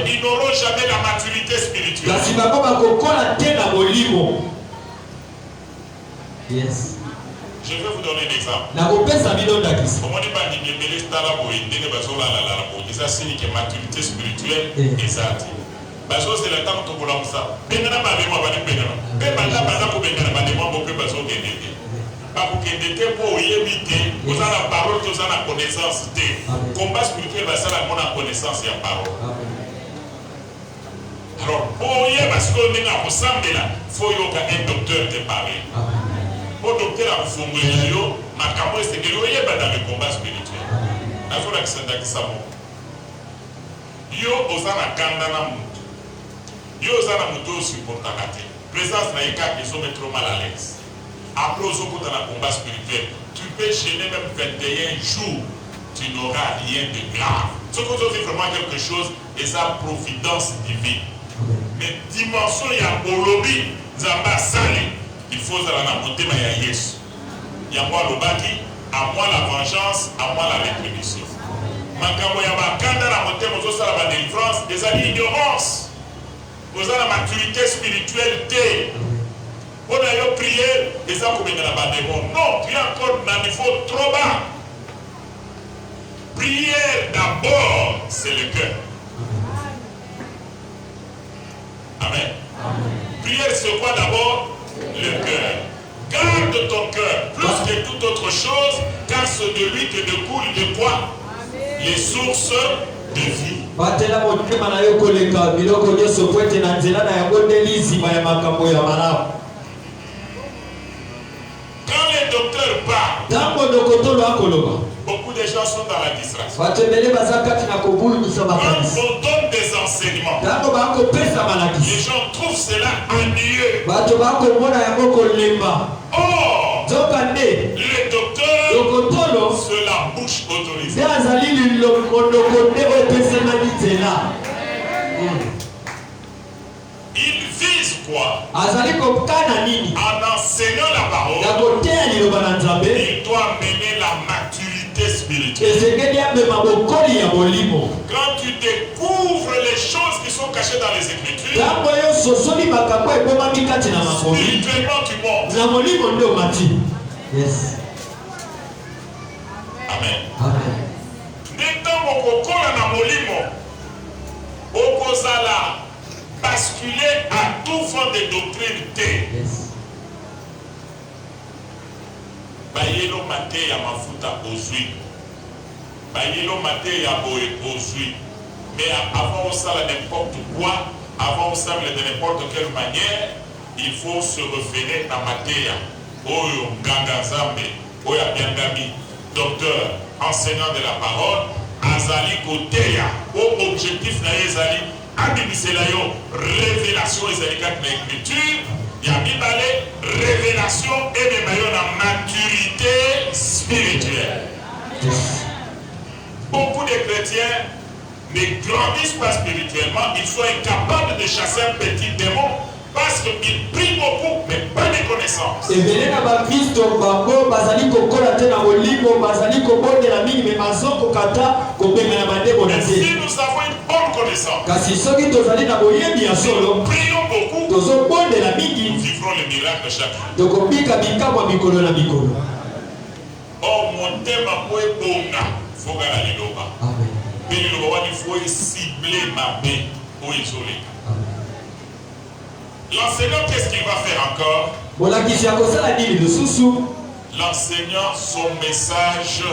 ils n'auront jamais la maturité spirituelle. Yes. Je vais vous donner un exemple. Maturité spirituelle et ça. C'est le temps que vous ça. Vous avez la parole, vous avez la connaissance. Combat spirituel, ça la connaissance et la parole. Alors, pour y parce qu'on est là, il faut un docteur te parler. Pour docteur à vous formuler, ma caméra c'est que vous êtes dans le combat spirituel. La journée qui s'est yo osana kanda na mutu. Yo osana mutu supporta kate. Présence na yeka qui sont trop mal à l'aise. Après aux autres dans le combat spirituel, tu peux gêner même 21 jours, tu n'auras rien de grave. Ce qu'on dit vraiment quelque chose et sa providence divine. Mais dimension ya bolobi zamba sali, il faut la monter ma ya Yesu. Ya moi lobaki à moi la vengeance, à moi la rétribution. Makambo ya bakanda na motema ozosala ba délivrance, ezali ignorance. Vous avez la maturité spirituelle T. Vous avez prié, et ça comme dans la démon. Non, tu es encore dans un niveau trop bas. Prière d'abord, c'est le cœur. Amen. Prière, c'est quoi d'abord? Le cœur. Garde ton cœur plus que toute autre chose, car c'est de lui que découle de quoi? Les sources de vie. Quand les docteurs parlent, beaucoup de gens sont dans la distraction. Quand on donne des enseignements, les gens trouvent cela ennuyeux. Or, les docteurs, c'est la bouche autorisée. Ils visent quoi? En enseignant la parole, il doit mener la maturité spirituelle. Quand tu découvres les choses qui sont cachées dans les Écritures, spirituellement tu montes. Yes. Amen. Amen. Basculer à tout vent de doctrine T. Yes. Bayelo maté ya mafuta ozui. Bayelo maté ya boé ozui. Mais avant ça n'importe quoi, avant ça de n'importe quelle manière, il faut se référer à matéya. Oyo nganga zambe, oyo biangami, docteur, enseignant de la parole, azali koteya, au objectif na ezali Abibiselayo, révélation ezali kat na écriture, ya bibale, révélation et de maillot na maturité spirituelle. Beaucoup de chrétiens ne grandissent pas spirituellement, ils sont incapables de chasser un petit démon parce qu'ils prient beaucoup, mais pas de connaissances. Si nous avons une bonne connaissance, nous prions beaucoup, nous vivrons le miracle chaque jour. Oh, mon thème est bon. Il faut gagner les loba. Mais il faut cibler ma paix pour isoler. L'enseignant, qu'est-ce qu'il va faire encore? L'enseignant, son message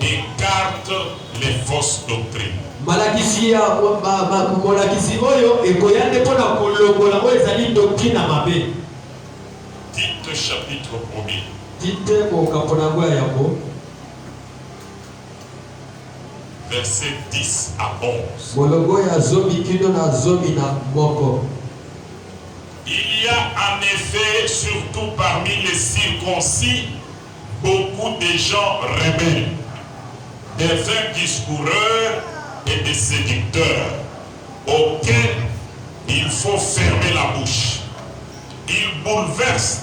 écarte les fausses doctrines. Tite chapitre 1er. Verset 10 à 11. Il y a en effet, surtout parmi les circoncis, beaucoup de gens rebelles, des vains discoureurs et des séducteurs, auxquels il faut fermer la bouche. Ils bouleversent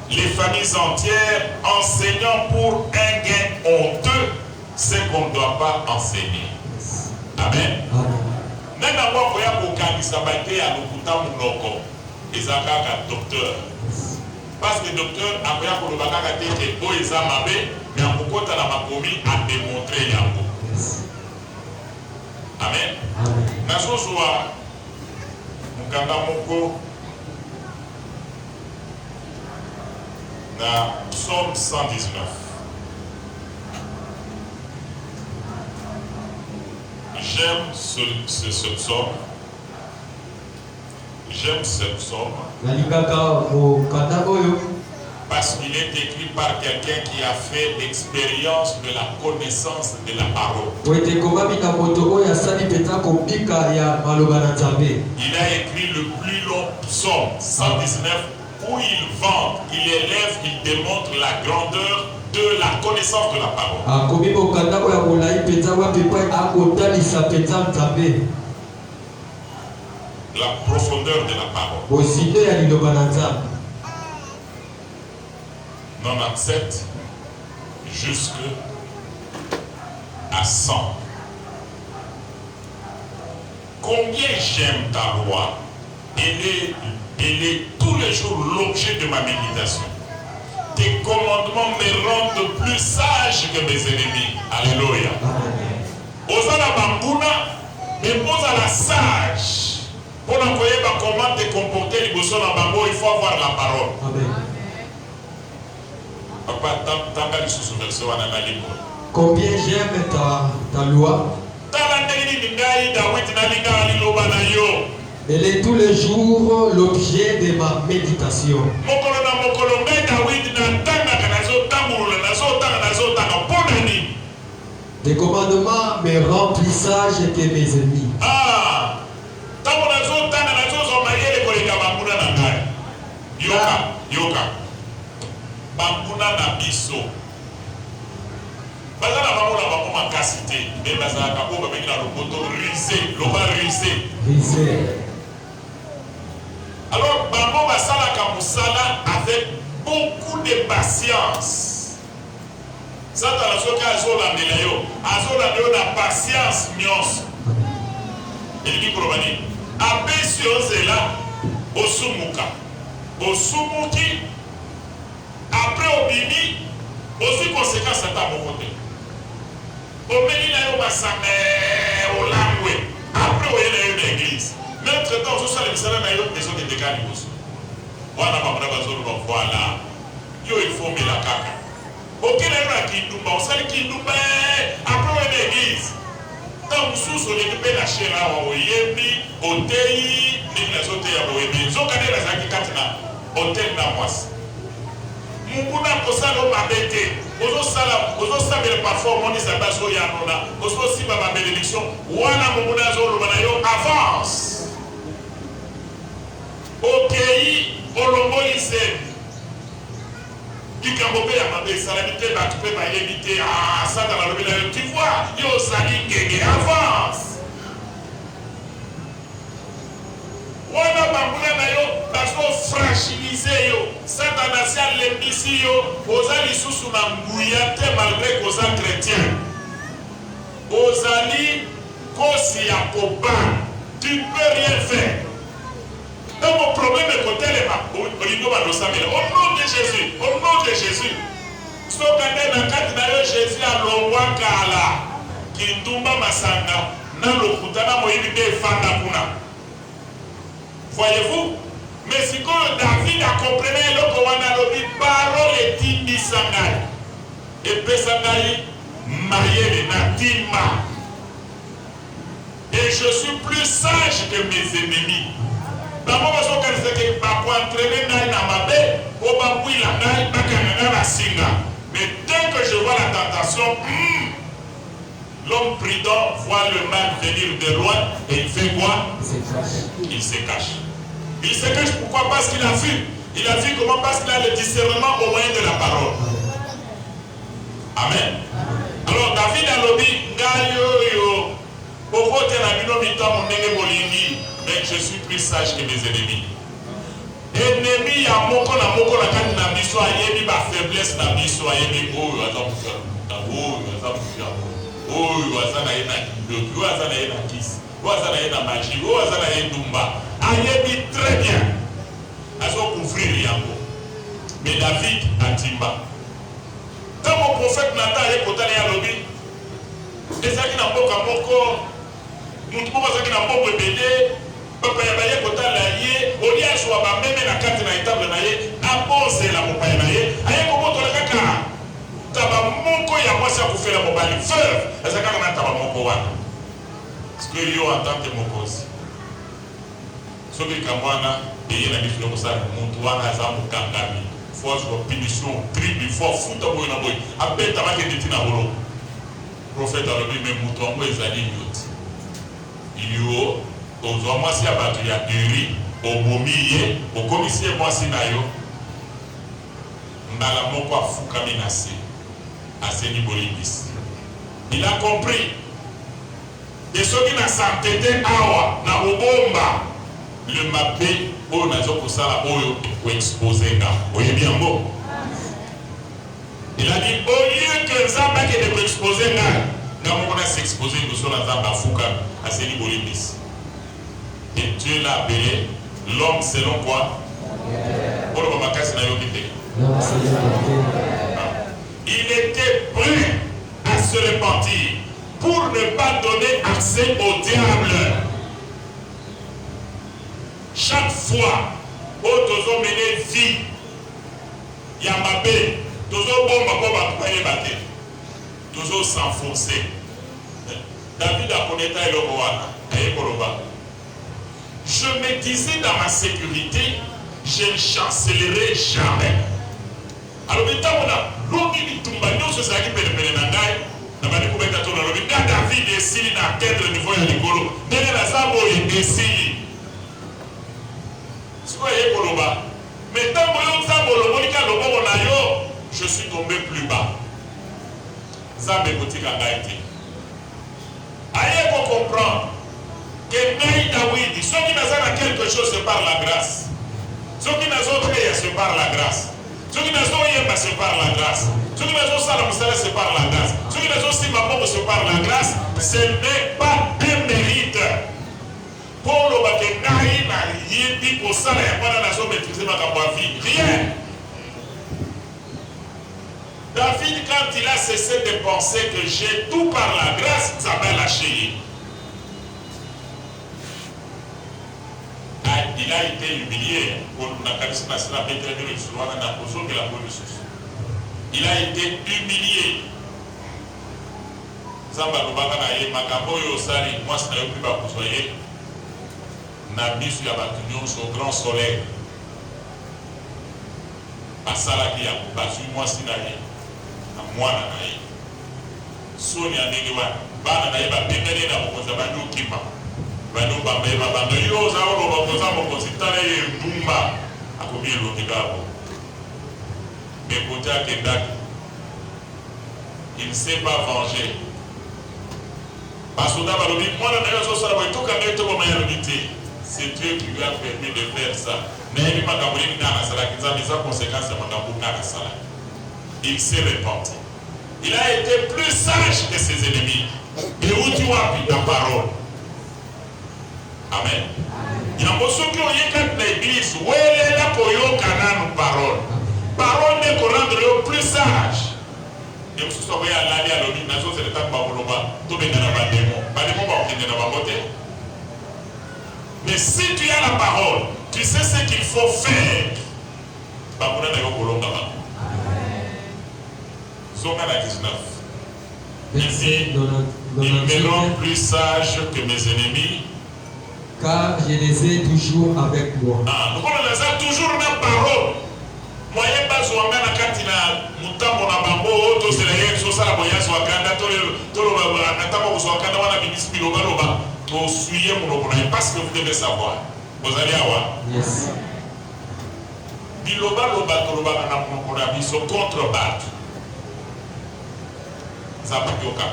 les familles entières, enseignant pour un gain honteux ce qu'on ne doit pas enseigner. Amen. Docteur. Parce que le docteur a pris pour le bagage de Oeza Mabe, mais en beaucoup de la commis a démontré Yango. Amen. Nazozoa Mukanga Moko na Psaume 119. J'aime ce psaume. J'aime ce psaume parce qu'il est écrit par quelqu'un qui a fait l'expérience de la connaissance de la parole. Il a écrit le plus long psaume, 119, où il vante, il élève, il démontre la grandeur de la connaissance de la parole. La profondeur de la parole. 97. jusqu'à 100. Combien j'aime ta loi. Elle est tous les jours l'objet de ma méditation. Tes commandements me rendent plus sage que mes ennemis. Alléluia. Osana bambuna, mais pose à la sage. Pour envoyer comment te comporter il faut avoir la parole. Combien j'aime ta loi. Elle est tous les jours l'objet de ma méditation. Des commandements me rendent plus sage que mes ennemis. Yoka. Bambuna na biso. Bazana bamona bakoma kasité. Mais bazana kako babengi na lopoto risé. Loba risé. Risé. Alors bambo basala kamusala avec beaucoup de patience. Ça dans la soka azolandela yo. Azolandela na patience nyonso. Elingi kolobani. Abesi ozela osumuka. Osumuki. Après obimi. Aussi conséquence à ta côté. Omeni na yo basame olangwe. Après oyena yo l'église. Mais entre temps on sala misala na yo maison de décani boso. Wana bamuna bazolo voilà. Yo il faut me la kaka. Okina yo na kindumba, osali kindumba après oyena l'église. Tant mususu oleki la chela wa oyembi, otei ni na zote ya boyebi. Zokane na zaki katina hotel na mwasi. Mukuna kosala mabete. Ozo sala parfois moni sa baso ya nona. Ozo siba ma bénédiction. Wana mukuna zo lobana yo avance. Okay, olomboli se. Kikambobe ya mabe salamité ba tu peux pas éviter ça dans la lobby. Tu vois, yo sali ngenge avance. Wana bambuna na yo baso fragiliser yo. Satana sia lembisi yo. Ozali susu na nguya te malgré koza chrétien. Ozali kosi ya koba. Tu ne peux rien faire. Donc mon problème est côté les bas. Au niveau de l'Osamile. Au nom de Jésus. Au nom de Jésus. Sokane na kati na yo Jésus a longwa kala. Kindumba masanga. Na lokutana moyibi de fanda kuna. Voyez-vous? Mais si quand David a compris le commandant, il parole et tindi sangai. Et pesangai maillé les natima. Et je suis plus sage que mes ennemis. D'abord, parce que je pour entraîner na mabe, au baboui la naï, bakanga la singa. Mais dès que je vois la tentation, l'homme prudent voit le mal venir de loin et il fait quoi? Il se cache. Il se cache pourquoi? Parce qu'il a vu. Il a vu comment? Parce qu'il a le discernement au moyen de la parole. Amen. Alors David a lobby, mais je suis plus sage que mes ennemis. Ennemi ya moko na kati na biso ayebi ba faiblesse na biso ayebi oyo azamufia. Oyo azana ina kidoki, oyo azana ina kisi, oyo azana ina magie, oyo azana ina dumba. Ayebi très bien. Azo couvrir yango. Mais David atimba. Quand mon prophète Nathan est côté ya lobi, ezaki na mboka moko, mutu moko azaki na mboka ebele, papa ya baye côté la ye, olia so ba meme na kati na étable na ye, abose la mopa na ye, aye ko moto la kaka. Taba moko ya mwasi akufela mobali feu, ezaka na taba moko wana. Parce que yo en tant que mokozi. Soki kamwana eye na biso ko sa muntu wana za mukangami. Force de punition, tribu, force, futa boy na boy. Abeta make ditina holo. Prophète a levé même mouton, moi ezali yot. Yo, ozwa mwasi abatu ya eri, obomiye, okomisie mwasi na yo. Mbala moko afukami na se. Aseni bolibisi. Il a compris. Et ceux qui na santete awa, na obomba, le mapé, o nazo kosala oyo, o exposé nga. Oye bien bon. Il a dit, au lieu que Zamba qui est exposé là, nous avons s'exposer nous sommes dans Zamba Fouka, à Séni Bolibis. Et Dieu l'a appelé l'homme selon quoi? Pour le moment, il était prêt à se repentir pour ne pas donner accès au diable. Chaque fois où nous avons mené vie, il y a ma paix, nous avons s'enfoncer. David a connu le roi. Je me disais dans ma sécurité, je ne chancellerai jamais. Alors, David décide d'atteindre le niveau de l'école. Mais je suis tombé plus bas. Ça me boutique en Haïti. Allez pour comprendre que David, ceux qui n'ont quelque chose, c'est par la grâce. Ceux qui n'ont rien, c'est par la grâce. Ceux qui n'ont rien, c'est par la grâce. Ceux qui n'ont pas c'est par la grâce. Ceux qui n'ont pas c'est par la grâce. Ce n'est pas un mérite. Pour le Bakenari, il y a dit pour ça, il n'y a pas de nation maîtrisée ma vie. Rien. David, quand il a cessé de penser que j'ai tout par la grâce, ça m'a lâché. Il a été humilié. Il a été humilié. Zamba Lubaka na ye makambo yo sali moi c'est plus bas pour soyer. Na bisu ya batunyo sur grand soleil. Asala ki ya basu moi sinaye. Na mwana na ye. Soni andenge wa bana na ye ba pembele na kokoza ba ndukipa. Bano bambe babando yo za ro ba koza mo kositale ye ndumba akobi lo kigabo. Mais Kota Kendak, il ne s'est pas vengé. Parce que c'est Dieu qui lui a permis de faire ça. Il s'est repenti. Il a été plus sage que ses ennemis. Et où tu as pris ta parole? Amen. Il y a un monsieur qui a l'église où elle est là pour y parole. Parole n'est qu'on rendre plus sage. Et vous savez, à l'année à l'obligation, c'est le temps pour vous tout bien dans la démon. Pas de mots dans la beauté. Mais si tu as la parole, tu sais ce qu'il faut faire. Pas pour aller au boulot là-bas. Zonga la 19. Il dit, ils me rendent plus sage que mes ennemis. Car je les ai toujours avec moi. Ah, nous avons toujours la parole. Moyen pas sur un katina mutambo na bambo to c'est les choses ça la moyen sur kanda to le natamo sur kanda wana ministre loba to suyer mon parce que vous devez savoir vous allez avoir yes biloba to loba na mon ami so contre battre ça pas yoka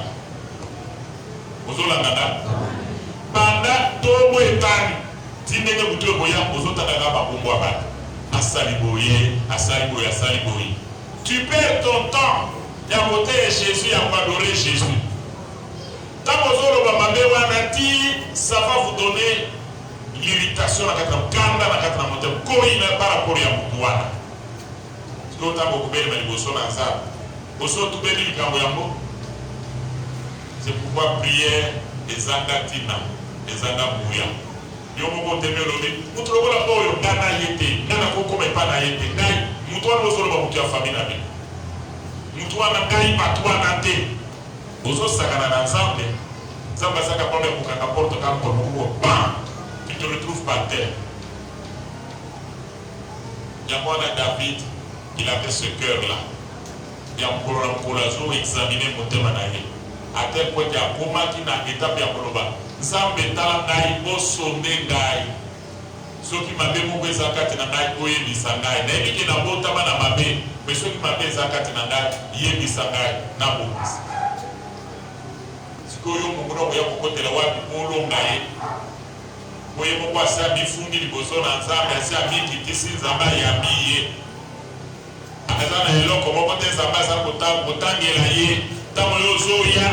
ozola nada banda to mo etani tindenge mutu boya ozotaka ba bombo abata. Tu perds ton temps à voter Jésus, à adorer Jésus. Tant que ça va vous donner l'irritation à la kanda na kata moto koina para pour ya mutwana. Siko tango kubeli mali boso na nzaba. Boso tubeli likambo yambo. C'est pourquoi prière les angatina, les angamuya. Yomo teme lobi mutu lobola boyo ngana yete ngana koko me pana yete ngai mutu wana ozolo ba mutu ya famille na bi mutu wana ngai patwa na te ozo sakana na nzambe nzambe saka pambe kukanga porte kampo nuko bam tu te retrouves par terre. Yamwana David il avait ce cœur là yamkolo zo examiner motema na ye à tel point ya koma ki na étape ya koloba Nzambe tala ngai osonde ngai soki mabe moko ezakati na ngai oyebisa ngai nayebiki na botama na mabe me soki mabe ezakati na ngai yebisa ngai na bokisa sikoyo mokuna koya kokotela wapi olonga ye oye moko asi abifundi liboso na Nzambe asi abikitisi Nzambe ayambi ye ezana eloko moko te nzambe aza kotangela ye ntango yo ozoya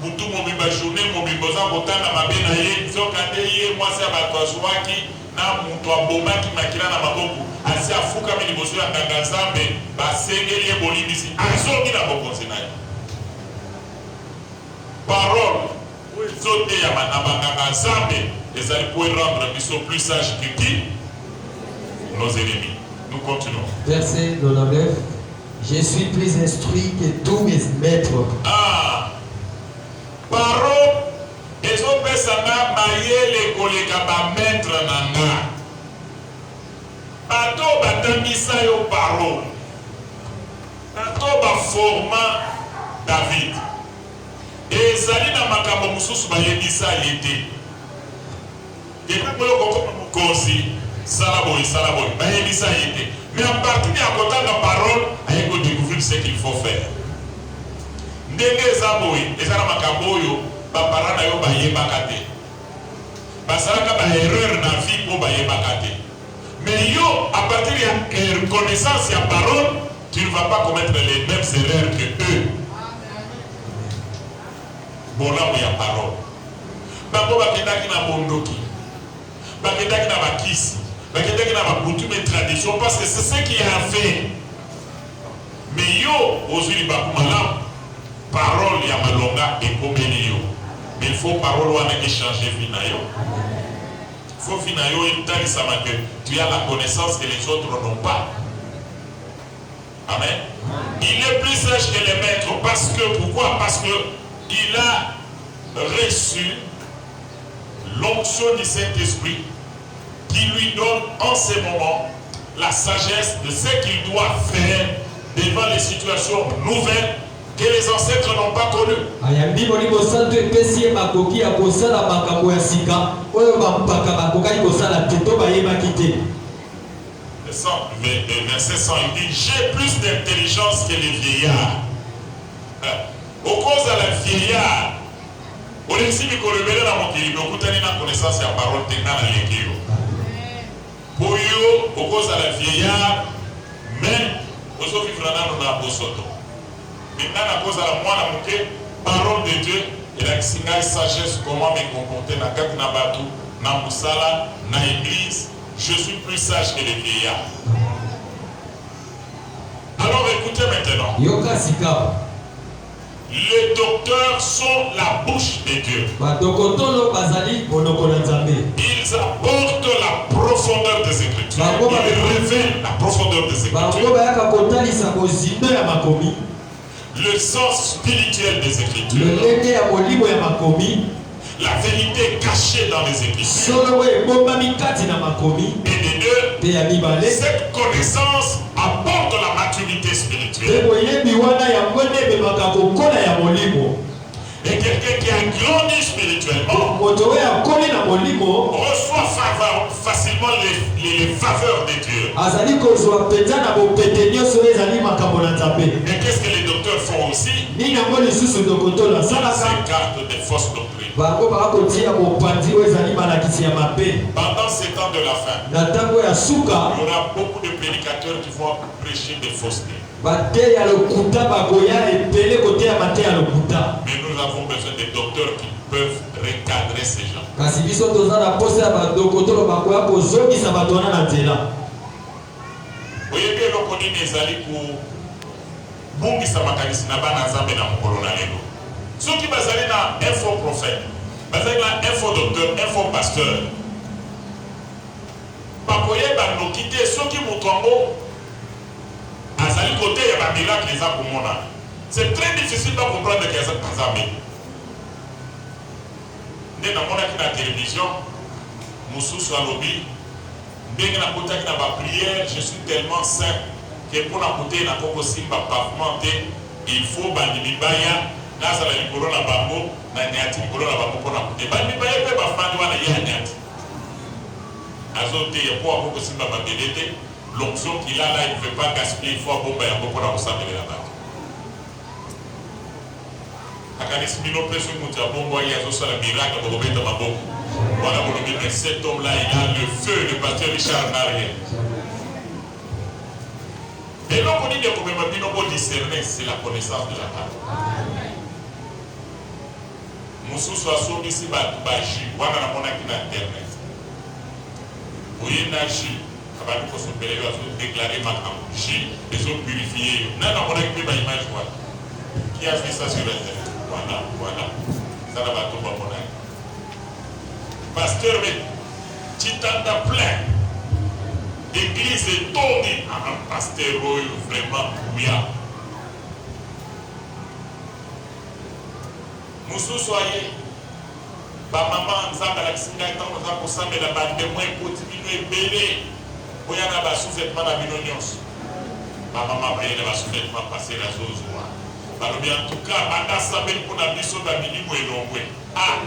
butu mobimba journée mobimba oza kotanga mabe na ye nzokande ye mwasi ya bato azwaki na moto abomaki makila na maboko asi afukami liboso ya nganga nzambe basengeli ye bolimbisi azongi na bokonzi na ye parole oyo ezoteyama na banganga nzambe ezali po rendre biso plus sage que qui nos ennemis. Nous continuons. Verset 99. Je suis plus instruit que tous mes maîtres. Ah, parole ezopesanga mayele koleka bametre na nga bato batambisa yo parole bato baforma David ezali na makambo mosusu bayebisa ye te ekakolo kokoma mokonzi sala boye bayebisa ye te mais à partir ya kotanga parole aye kodécouvrir ce qu'il faut faire ndenge eza boye eza na makambo oyo bapara na yo bayebaka te basalaka baerreur na vie mpo bayebaka te mais yo à partir ya connaissance ya parole tu ne vas pas commettre les mêmes erreurs que eux bolamu ya parole bango bakendaki na bondoki bakendaki na bakisi bakendaki na bakoutume tradition parce que c'est ce qui a fait mais yo ozwi libaku malamu parole ya malonga ekomeli yo mais il faut parole wana échanger vie na yo faut vie na yo etalisama que tu as la connaissance que les autres n'ont pas. Amen. Il est plus sage que les maîtres parce que pourquoi? Parce que il a reçu l'onction du Saint-Esprit qui lui donne en ce moment la sagesse de ce qu'il doit faire devant les situations nouvelles que les ancêtres n'ont pas connues. Verset 100, il dit, j'ai plus d'intelligence que les vieillards. Au cause à la vieillard, au lieu de connaissance la parole pour yo, au cause à la vieillard, mais aux autres vivre dans la bosoto. Maintenant, à cause à la moine, parole de Dieu, et la sagesse, comment me comporter dans quatre nabatou, dans Moussala, dans l'église, je suis plus sage que les vieillards. Alors écoutez maintenant. Les docteurs sont la bouche de Dieu. Ils apportent la profondeur des Écritures. Ils révèlent la profondeur des Écritures. Le sens spirituel des Écritures. La vérité cachée dans les Écritures. Et de deux, cette connaissance apporte la maturité spirituelle. Et quelqu'un qui a grandi spirituellement reçoit facilement les faveurs de Dieu. Et qu'est-ce que les docteurs font aussi? Ils s'écartent des fausses doctrines. Pendant ces temps de la fin, il y aura beaucoup de prédicateurs qui vont prêcher des faussetés. Mais nous avons besoin de docteurs qui peuvent recadrer ces gens. Ceux qui basent dans un faux prophète, basés dans un faux docteur, un faux pasteur, ceux qui m'ont Azali côté il y a des miracles les a. C'est très difficile de comprendre que c'est Azami. Dès que on a la télévision, Moussou sur lobby, dès que on a la prière, je suis tellement saint que pour la côté na koko simba pavementé, il faut bandibaya, là ça la liboro na bango, na niati liboro na bango pour la côté. Bandibaya peut pas faire de la niati. Azote ya pour koko simba babelete. L'onction qu'il a là, il ne veut pas gaspiller, il faut bomber un peu pour la ressembler là-bas. Cet homme-là, il a le feu, le pasteur Richard n'a rien. Et Et donc on dit que pour discerner, c'est la connaissance de la parole. Moussousou a sauvé ici Baji, wana na mona qui na internet. Oui, na J, abali ko so pele yo déclarer ma J, et so purifier. Na na mona qui ba image quoi. Qui a fait ça sur internet? Voilà. Ça n'a pas tout bon mona. Pasteur, mais tu t'en as plein. L'église est tournée à un pasteur vraiment bouillant. Nous soyez, ma maman, nous avons la signature, nous avons samé la bande de moins pour diminuer belé. Vous avez un sous-vêtement à Binonios. Ma maman, elle va sous-vêtement passer la chose. Alors, en tout cas, pendant ça, même pour la mission d'Amini, vous êtes nombreux. Ah!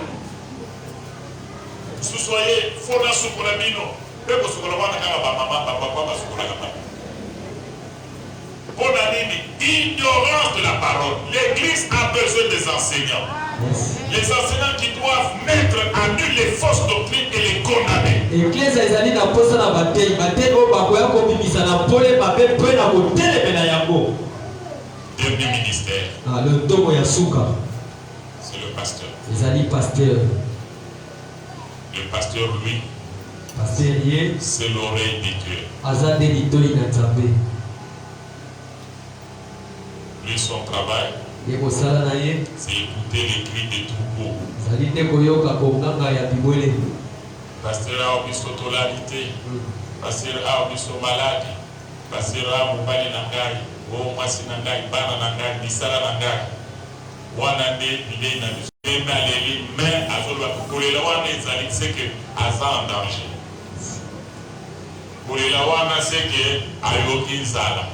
Vous soyez, il faut la soukola bino. Peu pour soukola wana kama ba maman, papa, papa, soukola kama. Pour la ligne, ignorance de la parole. L'église a besoin des enseignants. Les enseignants qui doivent mettre à nu les fausses doctrines et les condamner. L'église ezali na posa na batei, batei o bakoya ko bimisa na pole babe pe na kotele na yango. Dernier ministère. Ah, le ndomo ya suka. C'est le pasteur. Ezali pasteur. Le pasteur, lui, c'est l'oreille de Dieu. Lui, son travail, c'est écouter les cris des troupeaux. Pasteur a oublié son tolarité. Pasteur a oublié son maladie. Pasteur a oublié nangai. Oh, masi nangai, bana nangai, bisara nangai. Wanande, bidé nangai. Mais pour les lawana, c'est que Aza en danger. Pour les lawana, c'est que Ayoki Zala.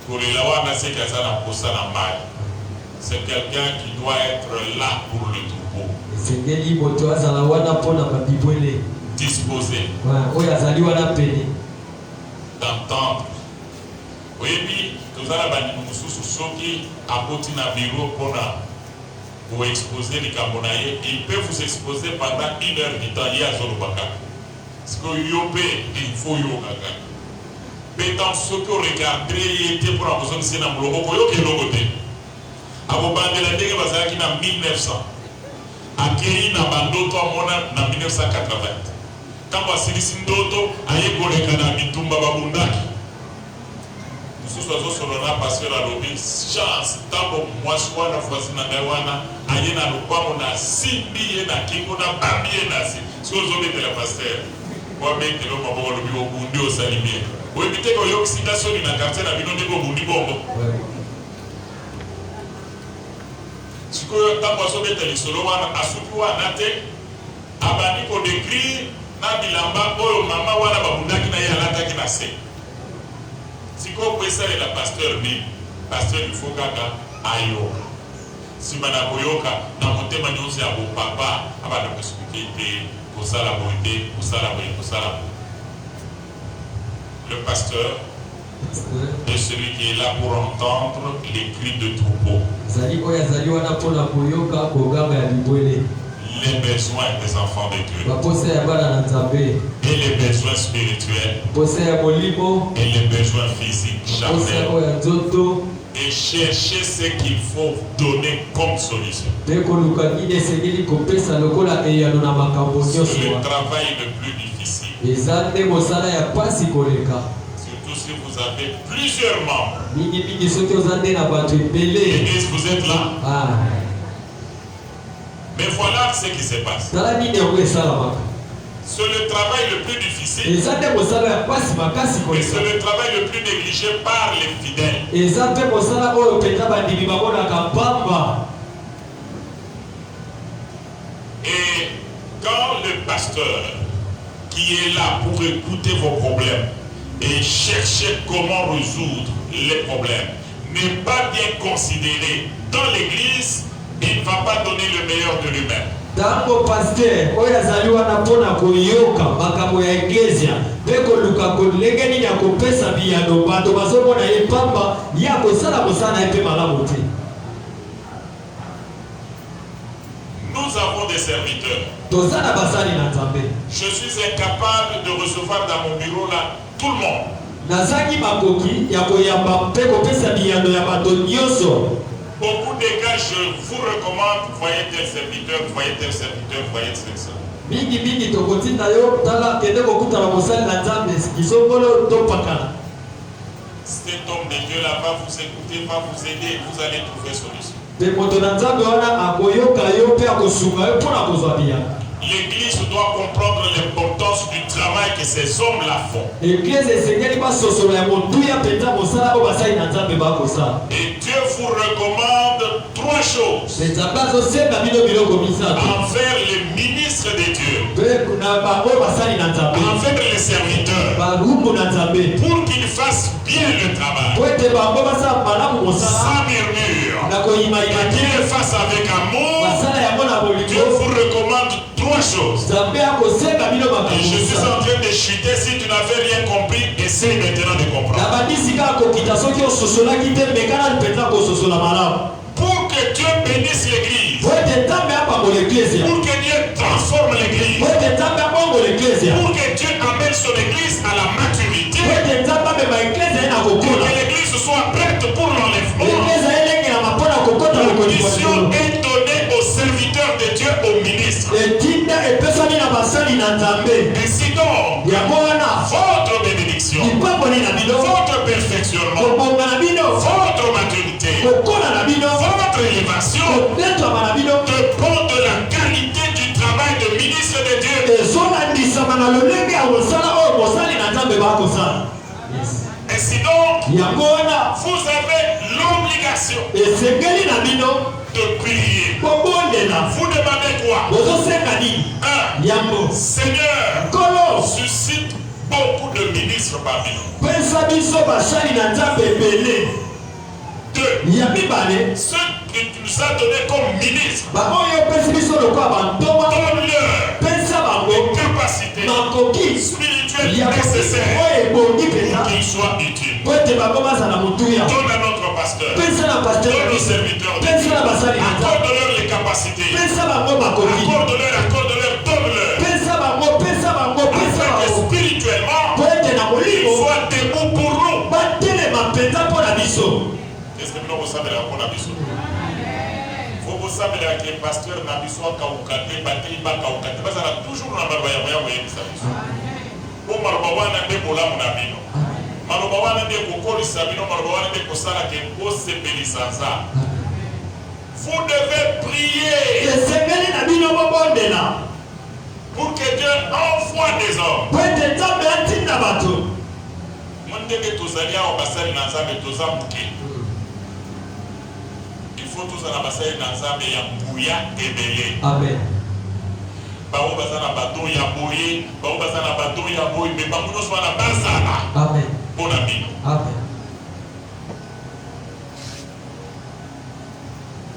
Pour les lawana, c'est que Aza n'a pas ça dans mal. C'est quelqu'un qui doit être là pour le troupeau. Disposé. D'entendre. Oui, puis, tout ça, il pour exposer les Camerounais, ils peuvent vous exposer pendant 1 heure du temps. Il y a Zorobaka. Parce que il faut yoga. Mais dans ce que vous regardez, il était pour la besoin de ces nombres. Vous voyez qu'il y a l'autre côté. À vos bandes de la dégue, vous avez en 1900. À Kéi, na bandoto à Mona, en 1980. Quand vous avez dit Sindoto, à Yegoleka, na Mitumba Babundaki. Nous sommes sur le pasteur à l'obé. Chance, tant que moi, je suis à la fois dans la Gawana, aïe na l'opa, on a 6 billets na King, on a pas billets na si. Ce que vous avez dit, le pasteur. Moi, je vais vous dire que vous avez dit au Salimé. Vous évitez que vous ayez oxydation dans le quartier, vous avez dit que vous avez dit bon. Ce que tant que vous avez dit, le solo, à ce que vous avez dit, abani pour décrire, na bilamba, oh, maman, wana babundaki na yalata ki na se. Si vous pouvez faire le pasteur, pasteur il faut gaga ayo. Si vous avez un côté de à vos papa, avant de expliquer pour ça la bonté, pour ça la bonté, pour ça la bonté. Le pasteur est celui qui est là pour entendre les cris de troupeau. Les besoins des enfants de Dieu. Et les besoins spirituels. Et les besoins physiques, charnels. Et chercher ce qu'il faut donner comme solution. C'est le travail le plus difficile. Surtout si vous avez plusieurs membres. L'église, vous êtes là. Mais voilà ce qui se passe. C'est le travail le plus difficile. Et c'est le travail le plus négligé par les fidèles. Et quand le pasteur qui est là pour écouter vos problèmes et chercher comment résoudre les problèmes n'est pas bien considéré dans l'église, il ne va pas donner le meilleur de lui-même. Tango pasteur oyazaliwa na pona koyoka makambo ya iglesia beko luka kolengeni ya kopesa biyano bato bazomona ye pamba ya kosala mosana epe malamu te. Nous avons des serviteurs. Je suis incapable de recevoir dans mon bureau là tout le monde. nazaki makoki ya koyamba mpe kopesa biyano ya bato nyonso. Beaucoup de cas, je vous recommande, voyez tel serviteur, voyez tel serviteur, voyez tel serviteur. Mingi tokotinda yo tala kende kokutana mosali na Nzambe kisongolo topakana. Cet homme de Dieu là va vous écouter, va vous aider, vous allez trouver solution. Te moto na Nzambe wana akoyoka yo pe akosunga yo pona kozwa biyano. L'église doit comprendre l'importance du travail que ces hommes-là font. Et Dieu vous recommande trois choses envers les ministres de Dieu, envers les serviteurs, pour qu'ils fassent bien le travail, sans murmure, qu'ils le fassent avec amour. Dieu vous recommande trois choses. Et je suis en train de chuter. Si tu n'avais rien compris, essaye maintenant de comprendre. Pour que Dieu bénisse l'église, pour que Dieu transforme l'église, pour que Dieu amène son église à la maturité, pour que l'église soit prête pour l'enlèvement, la mission est donnée aux serviteurs de Dieu, aux ministres. Ainsi donc, votre bénédiction, votre perfectionnement, votre maturité, votre élévation dépend de la qualité du travail de ministre de Dieu. Ainsi donc, vous avez l'obligation de prier. Vous demandez quoi? Seigneur, suscite beaucoup de ministres parmi nous. Deux, ceux que tu nous as donnés comme ministres, donne-leur les capacités spirituelles nécessaires pour qu'ils soient utiles. Donne à notre pasteur, donne aux serviteurs, accorde-leur les capacités, accorde-leur, donne-leur, afin que spirituellement, ils soient debout pour nous. Qu'est-ce que nous savons de la bonne abisso? Vous savez que les pasteurs n'ont pas kaukate, bâti, bakaukate, parce qu'on a toujours un barbaïa, pour Marbawana de Bolam Nabino. Marbawana de Kokori Sabino, Marbawana de Kosala de Kose Belisanza. Vous devez prier pour que Dieu envoie des hommes. Il faut tous en abasser dans Zambé Yambouya et Belé. Amen. Bao bazana bateau ya boye, bao bazana bateau ya boye, mais bao nous soit la bazana. Amen. Bon ami. Amen.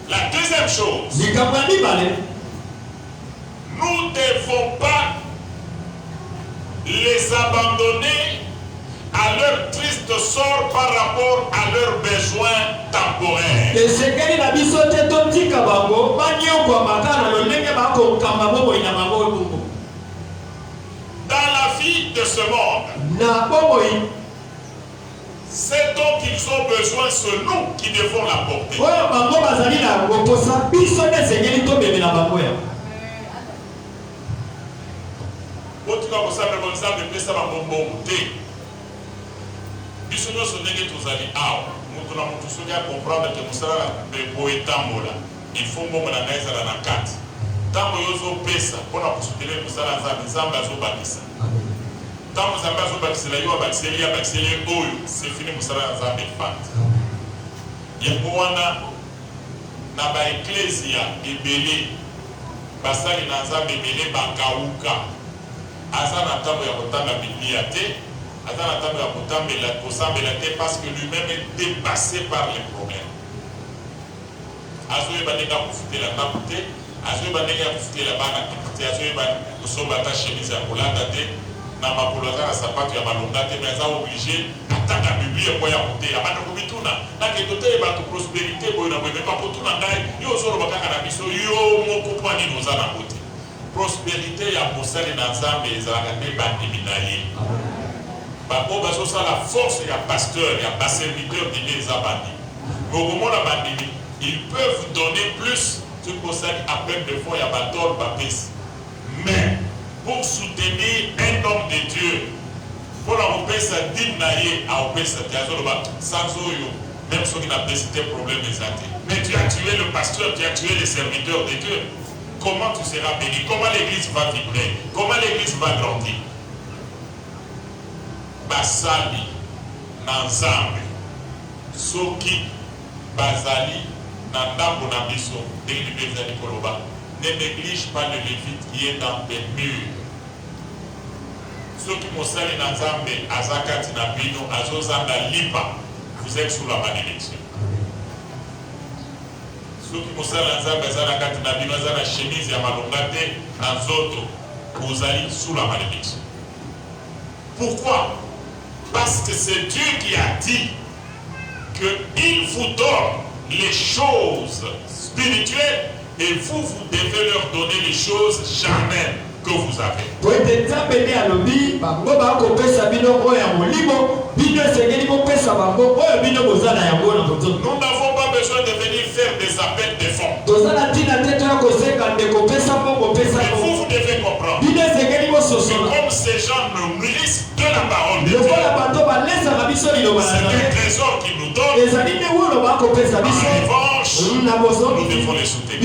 La deuxième chose, nous ne devons pas les abandonner à leur triste sort par rapport à leurs besoins temporaires. Dans la vie de ce monde, c'est donc qu'ils ont besoin, c'est nous qui devons l'apporter. Biso nyonso ndenge tozali awa moto na moto soki akomprendre ke mosala bebo etambola il faut mbongo na ngai ezala na kati ntango yo ozopesa mpona kosutele mosala nzambe nzambe azobakisa ntango nzambe azobakisela yo abakiseli oyo sefini mosala ya nzambe efandi yango wana na baeklezia ebele basali na nzambe ebele bakauka aza na ntango ya kotanga biblia te. Parce que lui-même est dépassé par les problèmes. Azoé Banega Koufouté la Makoute, Azoé Banega Koufouté la Banakite, Azoé Banega chemise à Kolandate, Namakoloza à Sapato à Malondate, mais ça obligé d'attaquer la Bible pour y apporter. À Manakomituna, n'a que tout est battu prospérité, mais pas pour tout le monde. Yo sort Bakaka Nabiso, yo mon compagnie nous a côté. Prospérité, il y a pour ça les Nazam et les Arabes, Bandiminaye. Bako baso ça la force, il y a pasteur, il y a bas serviteur qui les a bandis. Mais au moment de bandit, ils peuvent donner plus. Ce qu'on sait après de fois, il y a batteur, baptiste. Mais pour soutenir un homme de Dieu, pour l'envoyer sa dîme naïe à opérer sa tiazoloba, sans oyo, même ceux qui n'ont pas cité problème exact. Mais tu as tué le pasteur, tu as tué les serviteurs de Dieu. Comment tu seras béni? Comment l'église va vibrer? Comment l'église va grandir? Basali, Nanzambe, Soki, Bazali, Nandambo Nabiso, Délibézali Koloba, ne néglige pas le lévite qui est dans tes murs. Ceux qui m'ont sali Nanzambe, Azakati Nabino, Azozanda Lipa, vous êtes sous la malédiction. Ceux qui m'ont sali Nanzambe, Azakati Nabino, Azana chemise, Yamalongate, Nanzoto, vous allez sous la malédiction. Pourquoi? Parce que c'est Dieu qui a dit qu'il vous donne les choses spirituelles et vous devez leur donner les choses jamais que vous avez. Nous n'avons pas besoin de venir faire des appels de fonds. Mais vous devez comprendre. C'est comme ces gens nous nourrissent de la parole de Dieu. C'est un trésor qui nous donne. En revanche, nous devons les soutenir.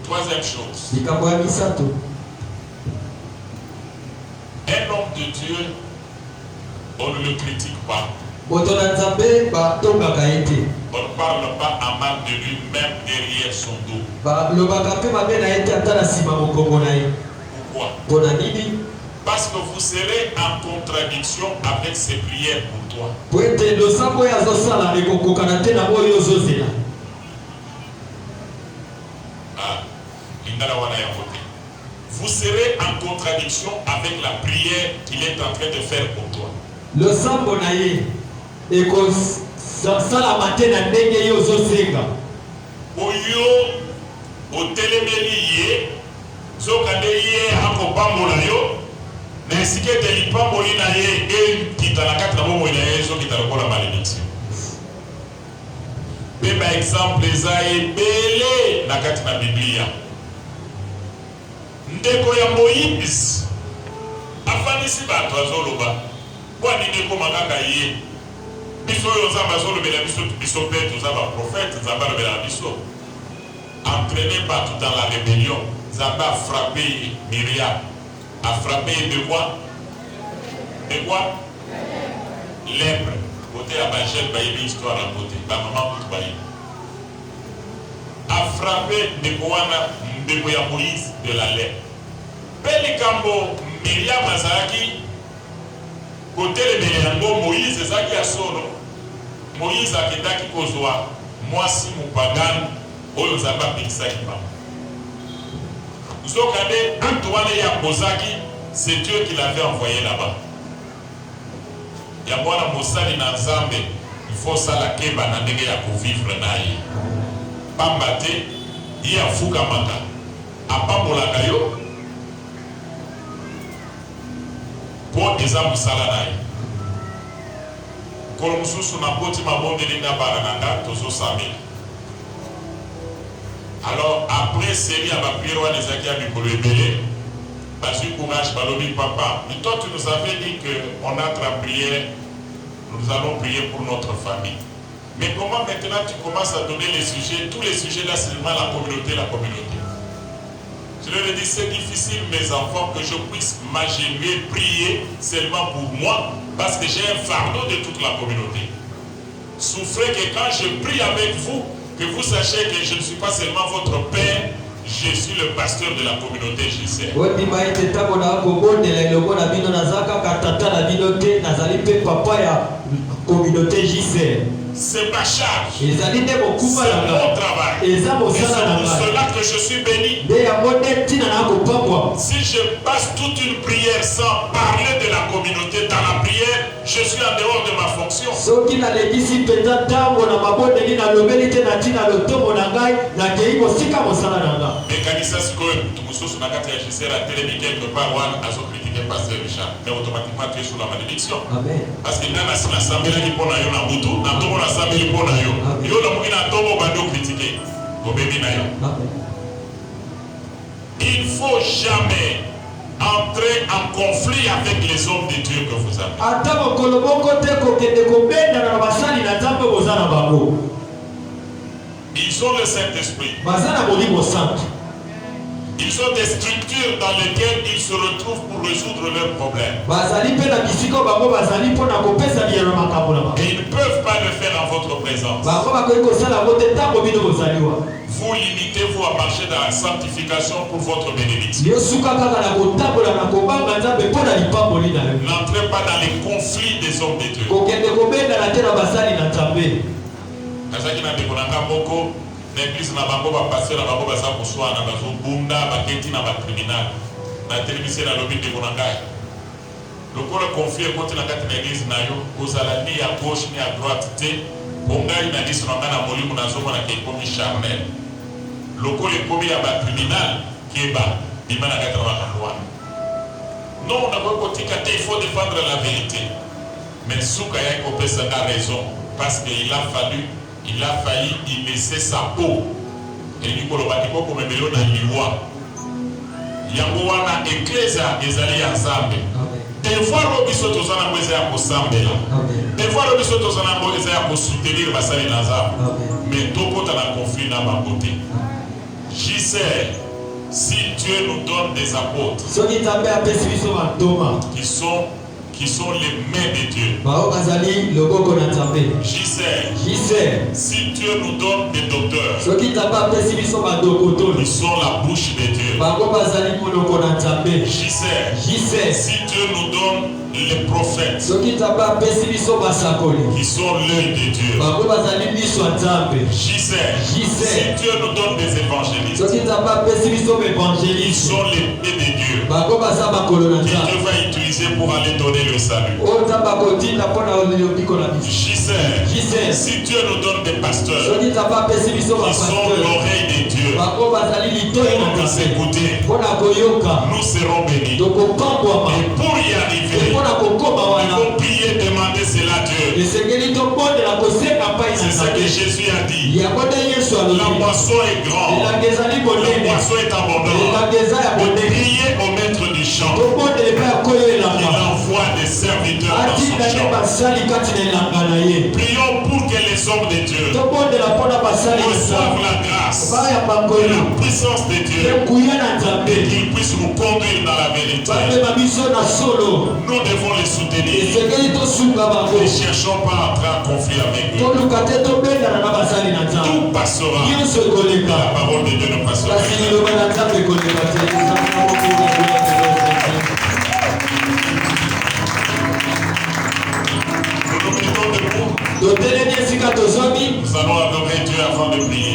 Troisième chose. Un homme de Dieu, on ne le critique pas. On ne parle pas à mal de lui, même derrière son dos. Pourquoi? Parce que vous serez en contradiction avec ses prières pour toi. Vous serez en contradiction avec la prière qu'il est en train de faire pour toi. Le sambonaye et que ça la matin à ndenge yo zosenga. Oyo o telemeli zokande ye akopambola yo na esike te lipamboli na ye e kitala kati na bomo na ye zo kitala kola malédiction. Pe ba exemple eza ebele na kati na Biblia. Ndeko ya Moïse afanisi bato azoloba kwa nini ko makaka ye biso yo nzamba azolobela biso pe tozaba prophète nzamba alobela biso entraîné partout dans la rébellion. Zamba a frappé Myriam, a frappé de quoi? De quoi? Lèpre. Côté à Bachel, il y a une histoire à côté. Ma maman vous voyez. A frappé de quoi? De Moïse de la lèpre. Pelikambo Myriam Azaki. Côté le Méliango, Moïse Zaki a solo. Moïse a ketaki kozwa. Moi si mon pagan. Oyo Zamba Pixaki pas. Zokade Antoine Yakozaki, c'est Dieu qui l'avait envoyé là-bas. Yamwana Mosali na Nzambe, il faut ça la keba na ndenge ya kovivre na ye. Pambate, il a fuka maka. Apambola kayo. Pour des âmes sala na ye. Kolomsusu na poti mabonde linga barananga tozo sami. Alors après série à ma prière les acquis pour le belé parce que courage balobi papa mais toi tu nous avais dit que on entre en prière nous allons prier pour notre famille mais comment maintenant tu commences à donner les sujets tous les sujets là c'est seulement la communauté je leur ai dit c'est difficile mes enfants que je puisse m'agenouiller prier seulement pour moi parce que j'ai un fardeau de toute la communauté souffrez que quand je prie avec vous que vous sachiez que je ne suis pas seulement votre père, je suis le pasteur de la communauté GCR. communauté JCR. C'est ma charge. C'est C'est mon travail. Et c'est pour cela que je suis béni. Si je passe toute une prière sans parler de la communauté dans la prière, je suis en dehors de ma fonction. Mais kanisa sikoyo tumususu na kati ya JCR a télé quelque part wana azo critiquer pasteur Richard. Mais automatiquement tu es sous la malédiction. Amen. Parce que nana sina sambela ki pona yo na butu, na tomo na sambeli pona yo. Yo na mukina tomo bando critiquer. Ko bebi na yo. Amen. Il faut jamais entrer en conflit avec les hommes de Dieu que vous avez. Ils ont le Saint-Esprit. Ils ont des structures dans lesquelles ils se retrouvent pour résoudre leurs problèmes. Et ils ne peuvent pas le faire en votre présence. Vous limitez-vous à marcher dans la sanctification pour votre bénédiction. N'entrez pas dans les conflits des hommes de Dieu. L'église na bango ba passer na bango ba sa kuswa na bazo bunda ba kenti na ba criminal na télévision na lobby de bonangai. Le conflit contre la carte de l'église na yo kozala ni à gauche ni à droite te bongai na liso na ngana molimo na zoma na ke komi charnel. Le komi ya ba criminal keba bimana kata ba kanwa. Non, on a pas il faut défendre la vérité. Mais Souka Yako a raison parce qu'il a failli y laisser sa peau. Et il dit que le bâtiment comme un melon à l'ivoire. Yangoana Ecclesia ezali ensemble. Des fois le biso tozana mweze ya kosambela. Des fois le biso tozana mweze ya kosoutenir basali nazam. Mais tokota na conflit na bangote. JCR, si Dieu nous donne des apôtres qui sont les mains de Dieu. JCR, si Dieu nous donne des docteurs, ils sont la bouche de Dieu. JCR, si Dieu nous donne les prophètes, qui sont l'œil de Dieu. JCR, si Dieu nous donne des évangélistes, ils sont les pieds de Dieu. Et Dieu va utiliser pour aller donner le salut. JCR, si Dieu nous donne des pasteurs, ils sont l'oreille de Dieu. Pour nous écouter, nous serons bénis. Et pour y arriver, il faut prier, demander cela à Dieu. C'est ce que Jésus a dit. La moisson est grande, la moisson est abondante. Priez au maître du champ. Il envoie des serviteurs dans son champ. Prions pour que les hommes de Dieu reçoivent la grâce et la puissance de Dieu et qu'ils puissent nous conduire dans la vérité. Nous devons les soutenir. Ne cherchons pas à entrer en conflit avec eux. Tout passera. La parole de Dieu ne passera pas. Nous allons adorer Dieu avant de prier.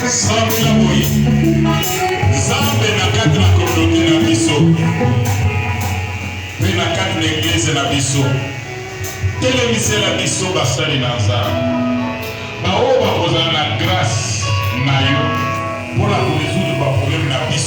Samuel Aboyi. Zambe na kati na communauté na biso. Pe na kati na église na biso. Telemisela biso basali na nzambe. Baoyo bakozala na grâce na yo mpona